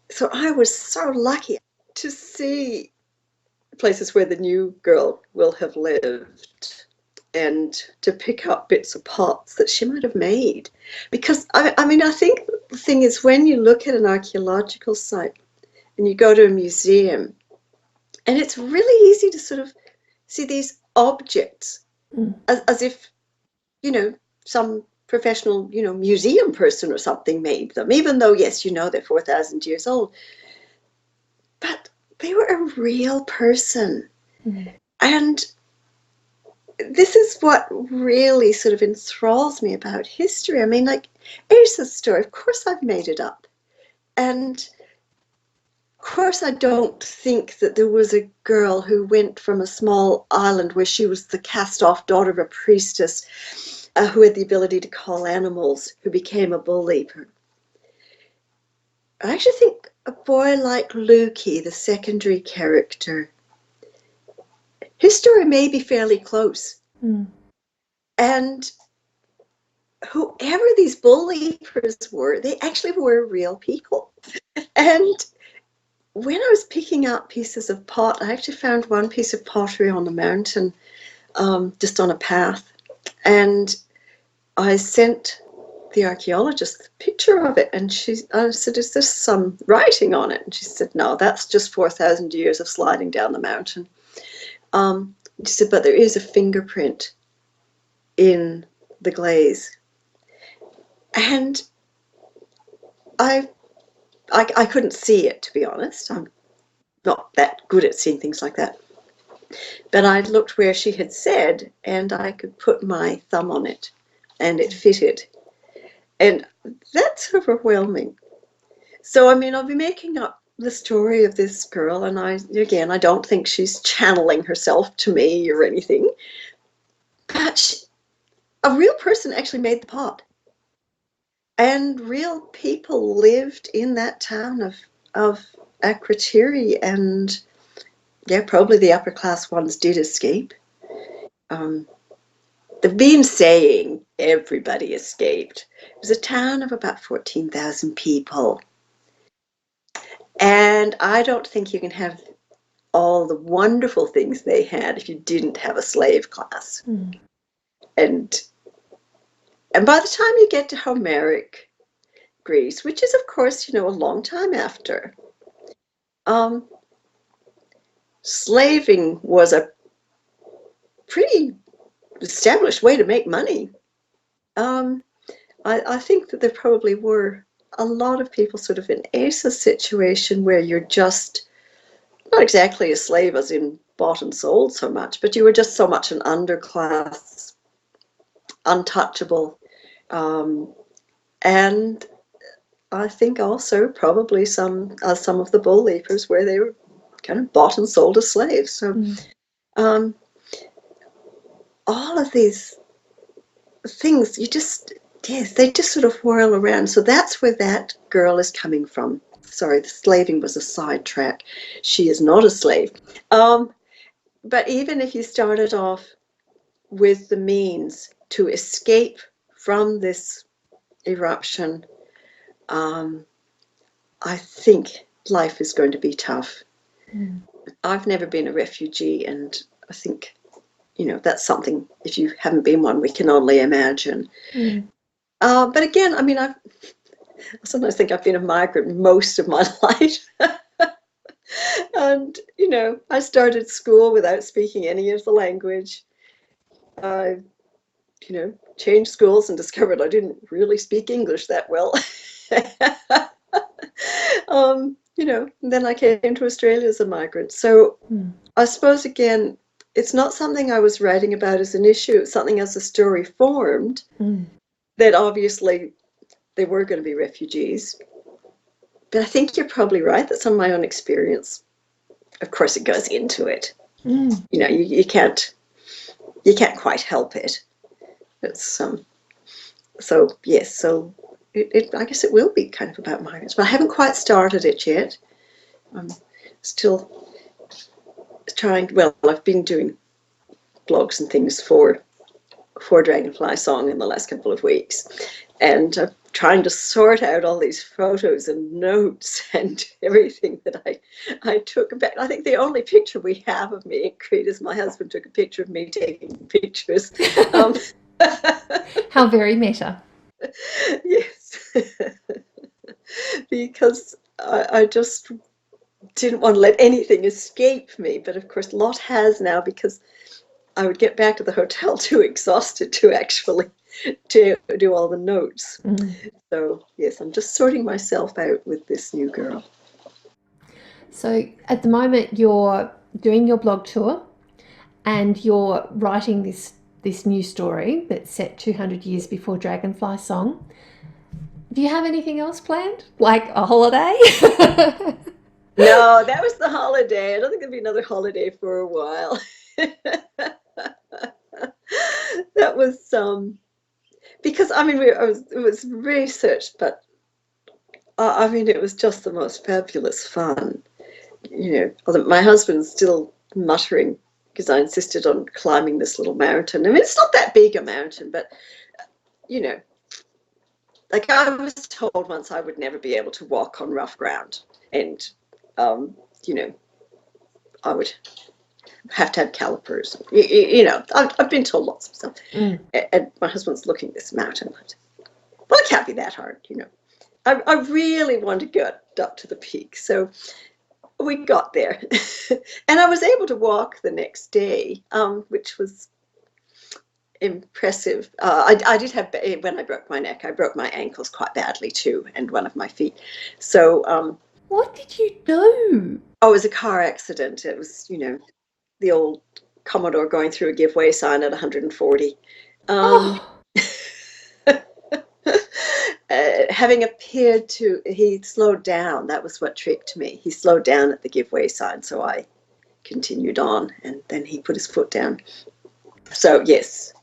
so I was so lucky to see places where the new girl will have lived and to pick up bits of pots that she might have made. Because, I mean, I think the thing is, when you look at an archaeological site and you go to a museum, and it's really easy to sort of see these objects as if, you know, some professional, you know, museum person or something made them, even though, yes, you know, they're 4,000 years old. But they were a real person. And this is what really sort of enthralls me about history. I mean, like, here's the story. Of course, I've made it up. And of course, I don't think that there was a girl who went from a small island where she was the cast-off daughter of a priestess who had the ability to call animals, who became a bull leaper. I actually think a boy like Lukey, the secondary character, his story may be fairly close. And whoever these bull leapers were, they actually were real people. And when I was picking out pieces of pot, I actually found one piece of pottery on a mountain, just on a path. And I sent the archaeologist the picture of it, and I said, is there some writing on it? And she said, no, that's just 4,000 years of sliding down the mountain. She said, but there is a fingerprint in the glaze. And I couldn't see it, to be honest. I'm not that good at seeing things like that. But I looked where she had said, and I could put my thumb on it, and it fitted. And that's overwhelming. So, I mean, I'll be making up the story of this girl, and I don't think she's channeling herself to me or anything. But a real person actually made the pot. And real people lived in that town of Akrotiri, and yeah, probably the upper class ones did escape. They've been saying everybody escaped. It was a town of about 14,000 people. And I don't think you can have all the wonderful things they had if you didn't have a slave class. And by the time you get to Homeric Greece, which is, of course, you know, a long time after Slaving was a pretty established way to make money. I think that there probably were a lot of people sort of in Asa's situation where you're just not exactly a slave as in bought and sold so much, but you were just so much an underclass, untouchable. And I think also probably some of the bull leapers where they were kind of bought and sold as slaves. So all of these things, yes, they just sort of whirl around. So that's where that girl is coming from. Sorry, the slaving was a sidetrack. She is not a slave. But even if you started off with the means to escape from this eruption, I think life is going to be tough. I've never been a refugee, and I think, that's something, if you haven't been one, we can only imagine. But again, I mean, I sometimes think I've been a migrant most of my life. And, I started school without speaking any of the language. I, changed schools and discovered I didn't really speak English that well. And then I came to Australia as a migrant. So I suppose, again, it's not something I was writing about as an issue. It's something as the story formed that obviously they were going to be refugees. But I think you're probably right that some of my own experience, of course, it goes into it. You can't quite help it. It's so yes, so I guess it will be kind of about migrants, but I haven't quite started it yet. I'm still trying. Well, I've been doing blogs and things for Dragonfly Song in the last couple of weeks, and I'm trying to sort out all these photos and notes and everything that I took back. I think the only picture we have of me in Crete is my husband took a picture of me taking pictures. How very meta. Yes. Because I just didn't want to let anything escape me. But of course, a lot has now, because I would get back to the hotel too exhausted to actually do all the notes. So yes, I'm just sorting myself out with this new girl. So at the moment you're doing your blog tour and you're writing this new story that's set 200 years before Dragonfly Song. Do you have anything else planned? Like a holiday? No, that was the holiday. I don't think there'll be another holiday for a while. That was because I mean it was researched, but I mean it was just the most fabulous fun. Although my husband's still muttering because I insisted on climbing this little mountain. I mean, it's not that big a mountain, but like I was told once I would never be able to walk on rough ground, and I would have to have calipers. I've been told lots of stuff. And my husband's looking at this mountain. Well, it can't be that hard, I really want to get up to the peak. So we got there. And I was able to walk the next day, which was impressive. I did have, when I broke my neck, I broke my ankles quite badly too, and one of my feet. So what did you do? Oh, it was a car accident. It was, the old Commodore going through a give way sign at 140. Having appeared to, he slowed down. That was what tricked me. He slowed down at the give way sign, so I continued on, and then he put his foot down. So yes.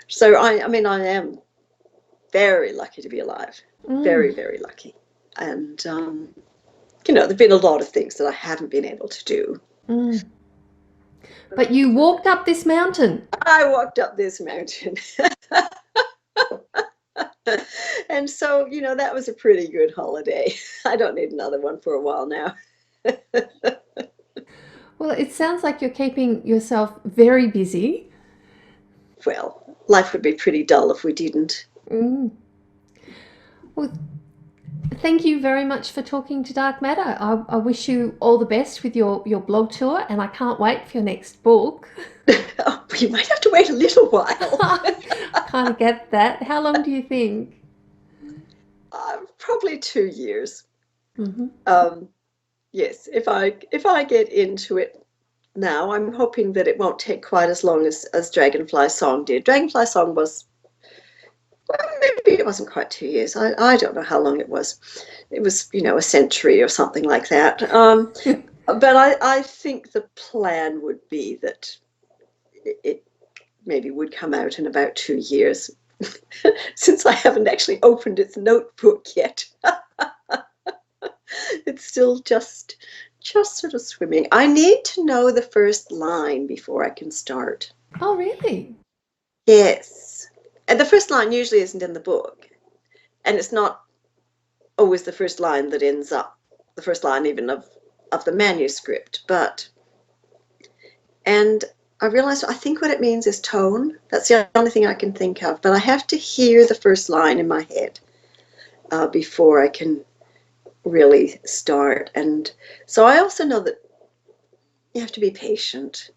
So I mean, I am very lucky to be alive. Very, very lucky. And there've been a lot of things that I haven't been able to do. But you walked up this mountain. I walked up this mountain. And so, that was a pretty good holiday. I don't need another one for a while now. Well, it sounds like you're keeping yourself very busy. Well, life would be pretty dull if we didn't. Well, Thank you very much for talking to Dark Matter. I wish you all the best with your blog tour, and I can't wait for your next book. Oh, you might have to wait a little while. Kind of get that. How long do you think? Probably 2 years. Mm-hmm. Yes, if I get into it now, I'm hoping that it won't take quite as long as Dragonfly Song did. Dragonfly Song was, well, maybe it wasn't quite 2 years. I don't know how long it was. It was, a century or something like that. But I think the plan would be that it maybe would come out in about 2 years, since I haven't actually opened its notebook yet. It's still just sort of swimming. I need to know the first line before I can start. Oh, really? Yes. And the first line usually isn't in the book. And it's not always the first line that ends up the first line even of the manuscript. And I realized I think what it means is tone. That's the only thing I can think of. But I have to hear the first line in my head before I can really start. And so I also know that you have to be patient,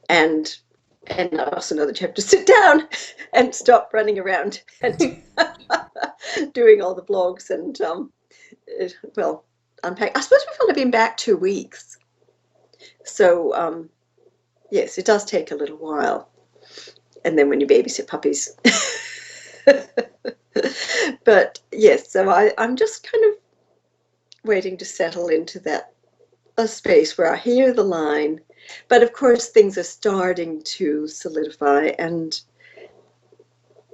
and I also know that you have to sit down and stop running around and doing all the blogs and unpack. I suppose we've only been back 2 weeks, so yes, it does take a little while, and then when you babysit puppies. But yes, so I'm just kind of waiting to settle into that a space where I hear the line, but of course things are starting to solidify, and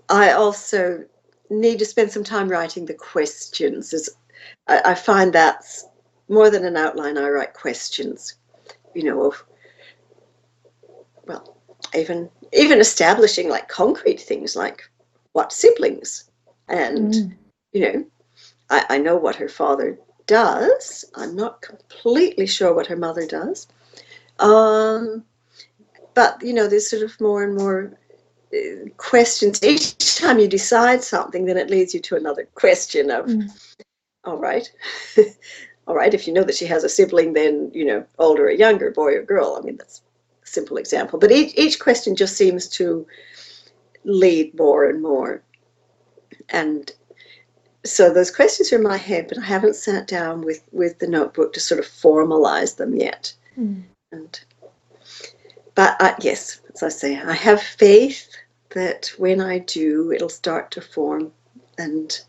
I also need to spend some time writing the questions. I find that's more than an outline. I write questions, of, well, even establishing like concrete things like what siblings, and I know what her father does. I'm not completely sure what her mother does. But there's sort of more and more questions. Each time you decide something, then it leads you to another question of, all right, all right, if you know that she has a sibling, then, older or younger, boy or girl. I mean, that's a simple example. But each question just seems to lead more and more. And so those questions are in my head, but I haven't sat down with the notebook to sort of formalize them yet. But yes, as I say, I have faith that when I do, it'll start to form. And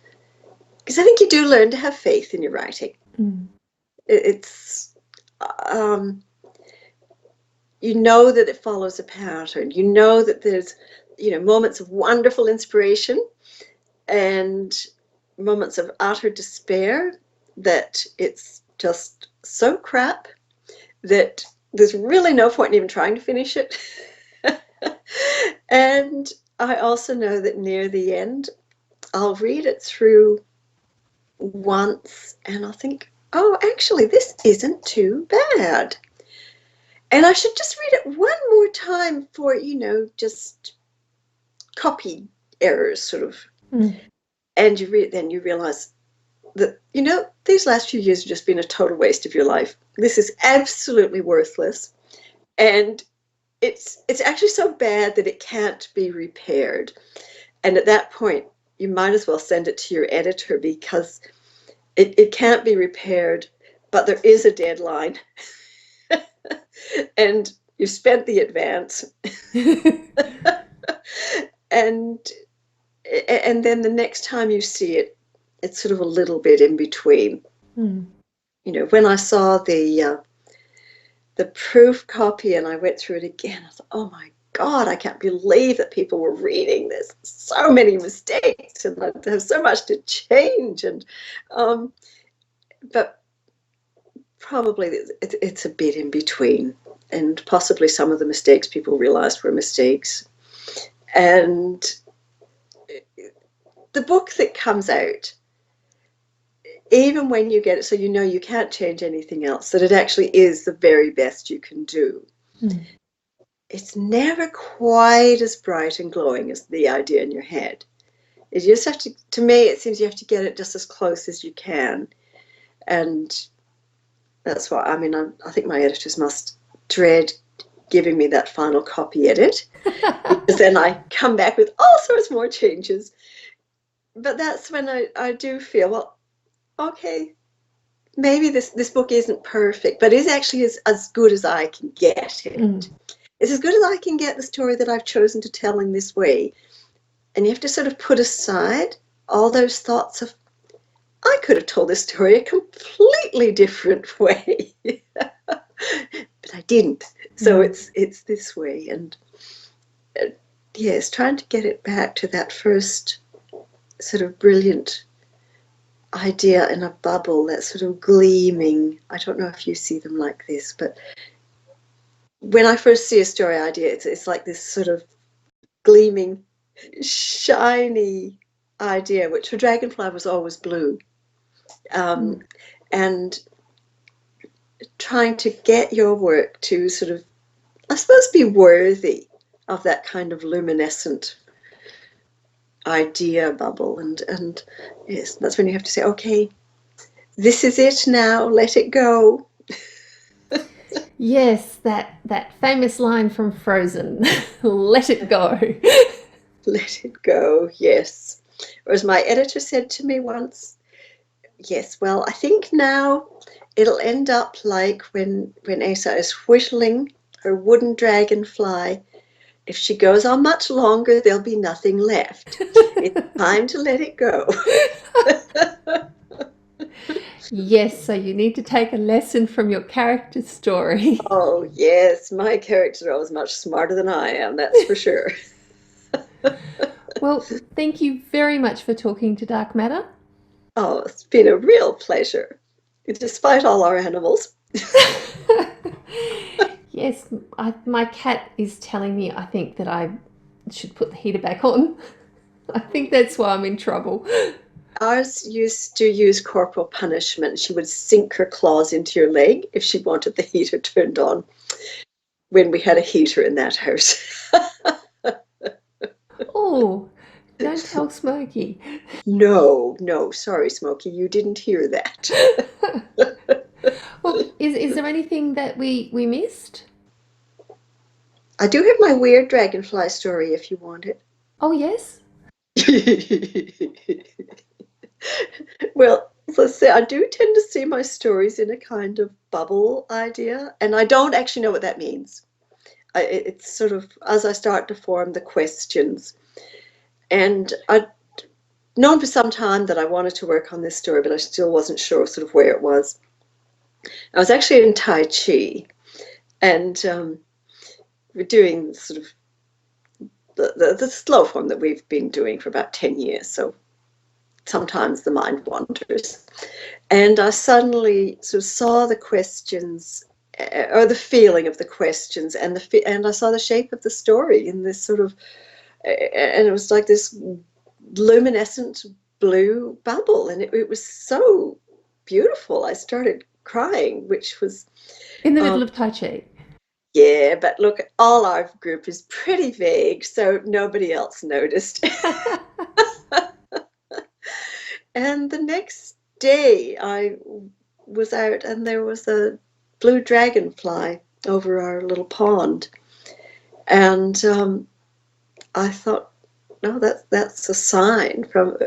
because I think you do learn to have faith in your writing. It's, that it follows a pattern. That there's, moments of wonderful inspiration and moments of utter despair, that it's just so crap that there's really no point in even trying to finish it. And I also know that near the end, I'll read it through once and I'll think, oh, actually, this isn't too bad. And I should just read it one more time for, just copy errors, sort of. And then you realize that, these last few years have just been a total waste of your life. This is absolutely worthless. And it's actually so bad that it can't be repaired. And at that point, you might as well send it to your editor, because it can't be repaired, but there is a deadline. And you've spent the advance. And then the next time you see it, it's sort of a little bit in between. When I saw the proof copy and I went through it again, I thought, oh my God, I can't believe that people were reading this. So many mistakes, and there's so much to change. And but probably it's a bit in between, and possibly some of the mistakes people realized were mistakes. And the book that comes out, even when you get it, so you can't change anything else, that it actually is the very best you can do. It's never quite as bright and glowing as the idea in your head. You just have to me, it seems you have to get it just as close as you can. And that's why, I mean, I think my editors must dread giving me that final copy edit, because then I come back with all sorts more changes. But that's when I do feel, well, okay, maybe this book isn't perfect, but it's actually as good as I can get it. It's as good as I can get the story that I've chosen to tell in this way. And you have to sort of put aside all those thoughts of, I could have told this story a completely different way. But I didn't. So it's this way. And yes, trying to get it back to that first sort of brilliant idea in a bubble, that sort of gleaming. I don't know if you see them like this, but when I first see a story idea, it's like this sort of gleaming, shiny idea, which for Dragonfly was always blue. And trying to get your work to sort of, I suppose, be worthy of that kind of luminescent idea bubble. And yes, that's when you have to say, okay, this is it now, let it go. Yes, that famous line from Frozen, let it go. Let it go, yes. Or as my editor said to me once, yes, well, I think now it'll end up like when Asa is whittling her wooden dragonfly. If she goes on much longer, there'll be nothing left. It's time to let it go. Yes, so you need to take a lesson from your character's story. Oh, yes, my character is much smarter than I am, that's for sure. Well, thank you very much for talking to Dark Matter. Oh, it's been a real pleasure, despite all our animals. Yes, my cat is telling me, I think, that I should put the heater back on. I think that's why I'm in trouble. Ours used to use corporal punishment. She would sink her claws into your leg if she wanted the heater turned on, when we had a heater in that house. Oh, don't tell Smokey. No, sorry, Smokey, you didn't hear that. Well, is there anything that we missed? I do have my weird dragonfly story if you want it. Oh, yes? Well, as I say, I do tend to see my stories in a kind of bubble idea, and I don't actually know what that means. It's sort of as I start to form the questions. And I'd known for some time that I wanted to work on this story, but I still wasn't sure sort of where it was. I was actually in Tai Chi, and we're doing sort of the slow form that we've been doing for about 10 years. So sometimes the mind wanders. And I suddenly sort of saw the questions, or the feeling of the questions, and I saw the shape of the story in this sort of, and it was like this luminescent blue bubble, and it was so beautiful. I started crying, which was In the middle of Tai Chi. yeah, but look, all our group is pretty vague, so nobody else noticed. And the next day I was out and there was a blue dragonfly over our little pond. And I thought, no, that's a sign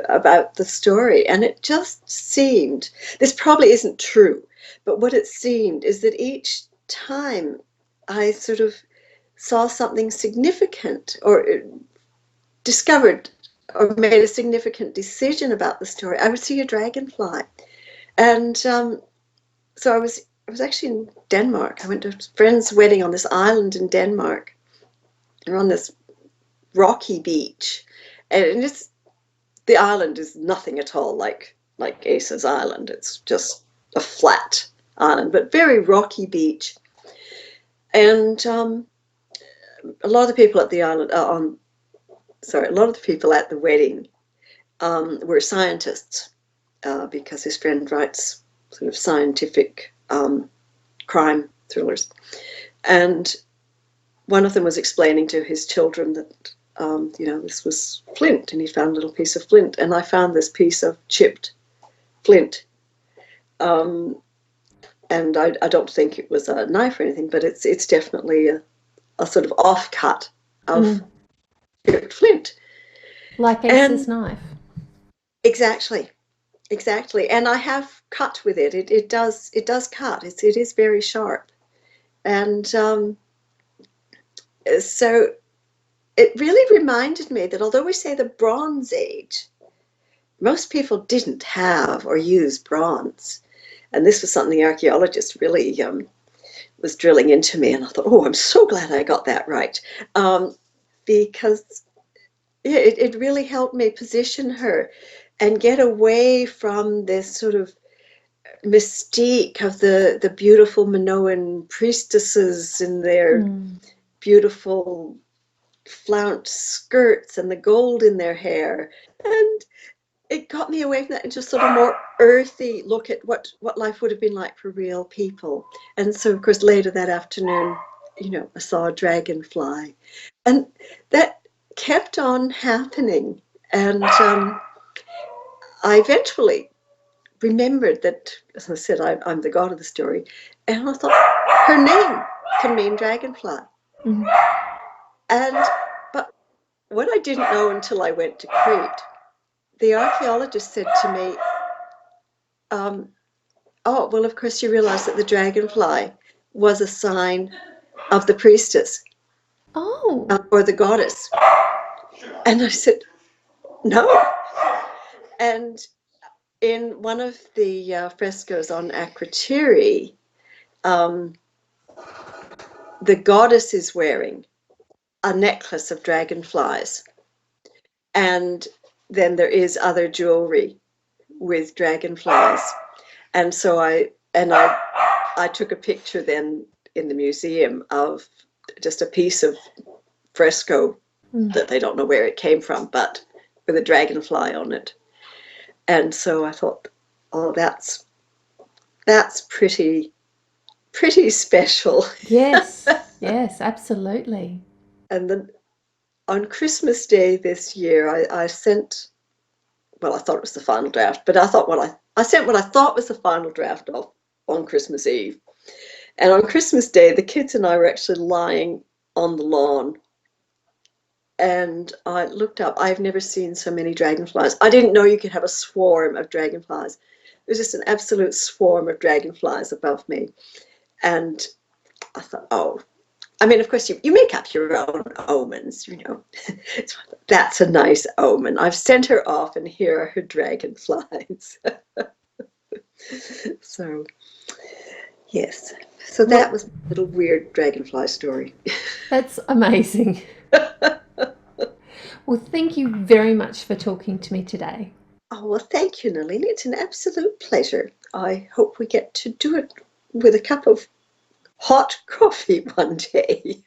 about the story. And it just seemed, this probably isn't true, but what it seemed is that each time I sort of saw something significant or discovered or made a significant decision about the story, I would see a dragonfly. And so I was actually in Denmark. I went to a friend's wedding on this island in Denmark. We're on this rocky beach, and the island is nothing at all like Asa's Island. It's just a flat island, but very rocky beach. And a lot of the people at the island a lot of the people at the wedding were scientists, because his friend writes sort of scientific crime thrillers. And one of them was explaining to his children that this was flint, and he found a little piece of flint, and I found this piece of chipped flint. And I don't think it was a knife or anything, but it's definitely a sort of offcut of chipped flint. Like Ace's knife. Exactly. And I have cut with it. It does cut. It is very sharp. And so it really reminded me that although we say the Bronze Age, most people didn't have or use bronze. And this was something the archaeologist really was drilling into me. And I thought, oh, I'm so glad I got that right. Because it really helped me position her and get away from this sort of mystique of the beautiful Minoan priestesses in their beautiful flounced skirts and the gold in their hair. And it got me away from that and just sort of more earthy look at what life would have been like for real people. And so, of course, later that afternoon, I saw a dragonfly. And that kept on happening. And I eventually remembered that, as I said, I'm the god of the story. And I thought, her name can mean dragonfly. But what I didn't know until I went to Crete, the archaeologist said to me, oh, well, of course you realize that the dragonfly was a sign of the priestess. Or the goddess. And I said, no. And in one of the frescoes on Akrotiri, the goddess is wearing a necklace of dragonflies. And then there is other jewelry with dragonflies. And so I took a picture then in the museum of just a piece of fresco that they don't know where it came from, but with a dragonfly on it. And so I thought, oh, that's pretty special. Yes, absolutely. And then on Christmas Day this year, I sent, well, I thought it was the final draft, but I sent what I thought was the final draft off on Christmas Eve. And on Christmas Day, the kids and I were actually lying on the lawn. And I looked up. I've never seen so many dragonflies. I didn't know you could have a swarm of dragonflies. It was just an absolute swarm of dragonflies above me. And I thought, oh, I mean, of course, you make up your own omens, That's a nice omen. I've sent her off, and here are her dragonflies. So, yes. So that was a little weird dragonfly story. That's amazing. Well, thank you very much for talking to me today. Oh, well, thank you, Nalini. It's an absolute pleasure. I hope we get to do it with a cup of hot coffee one day.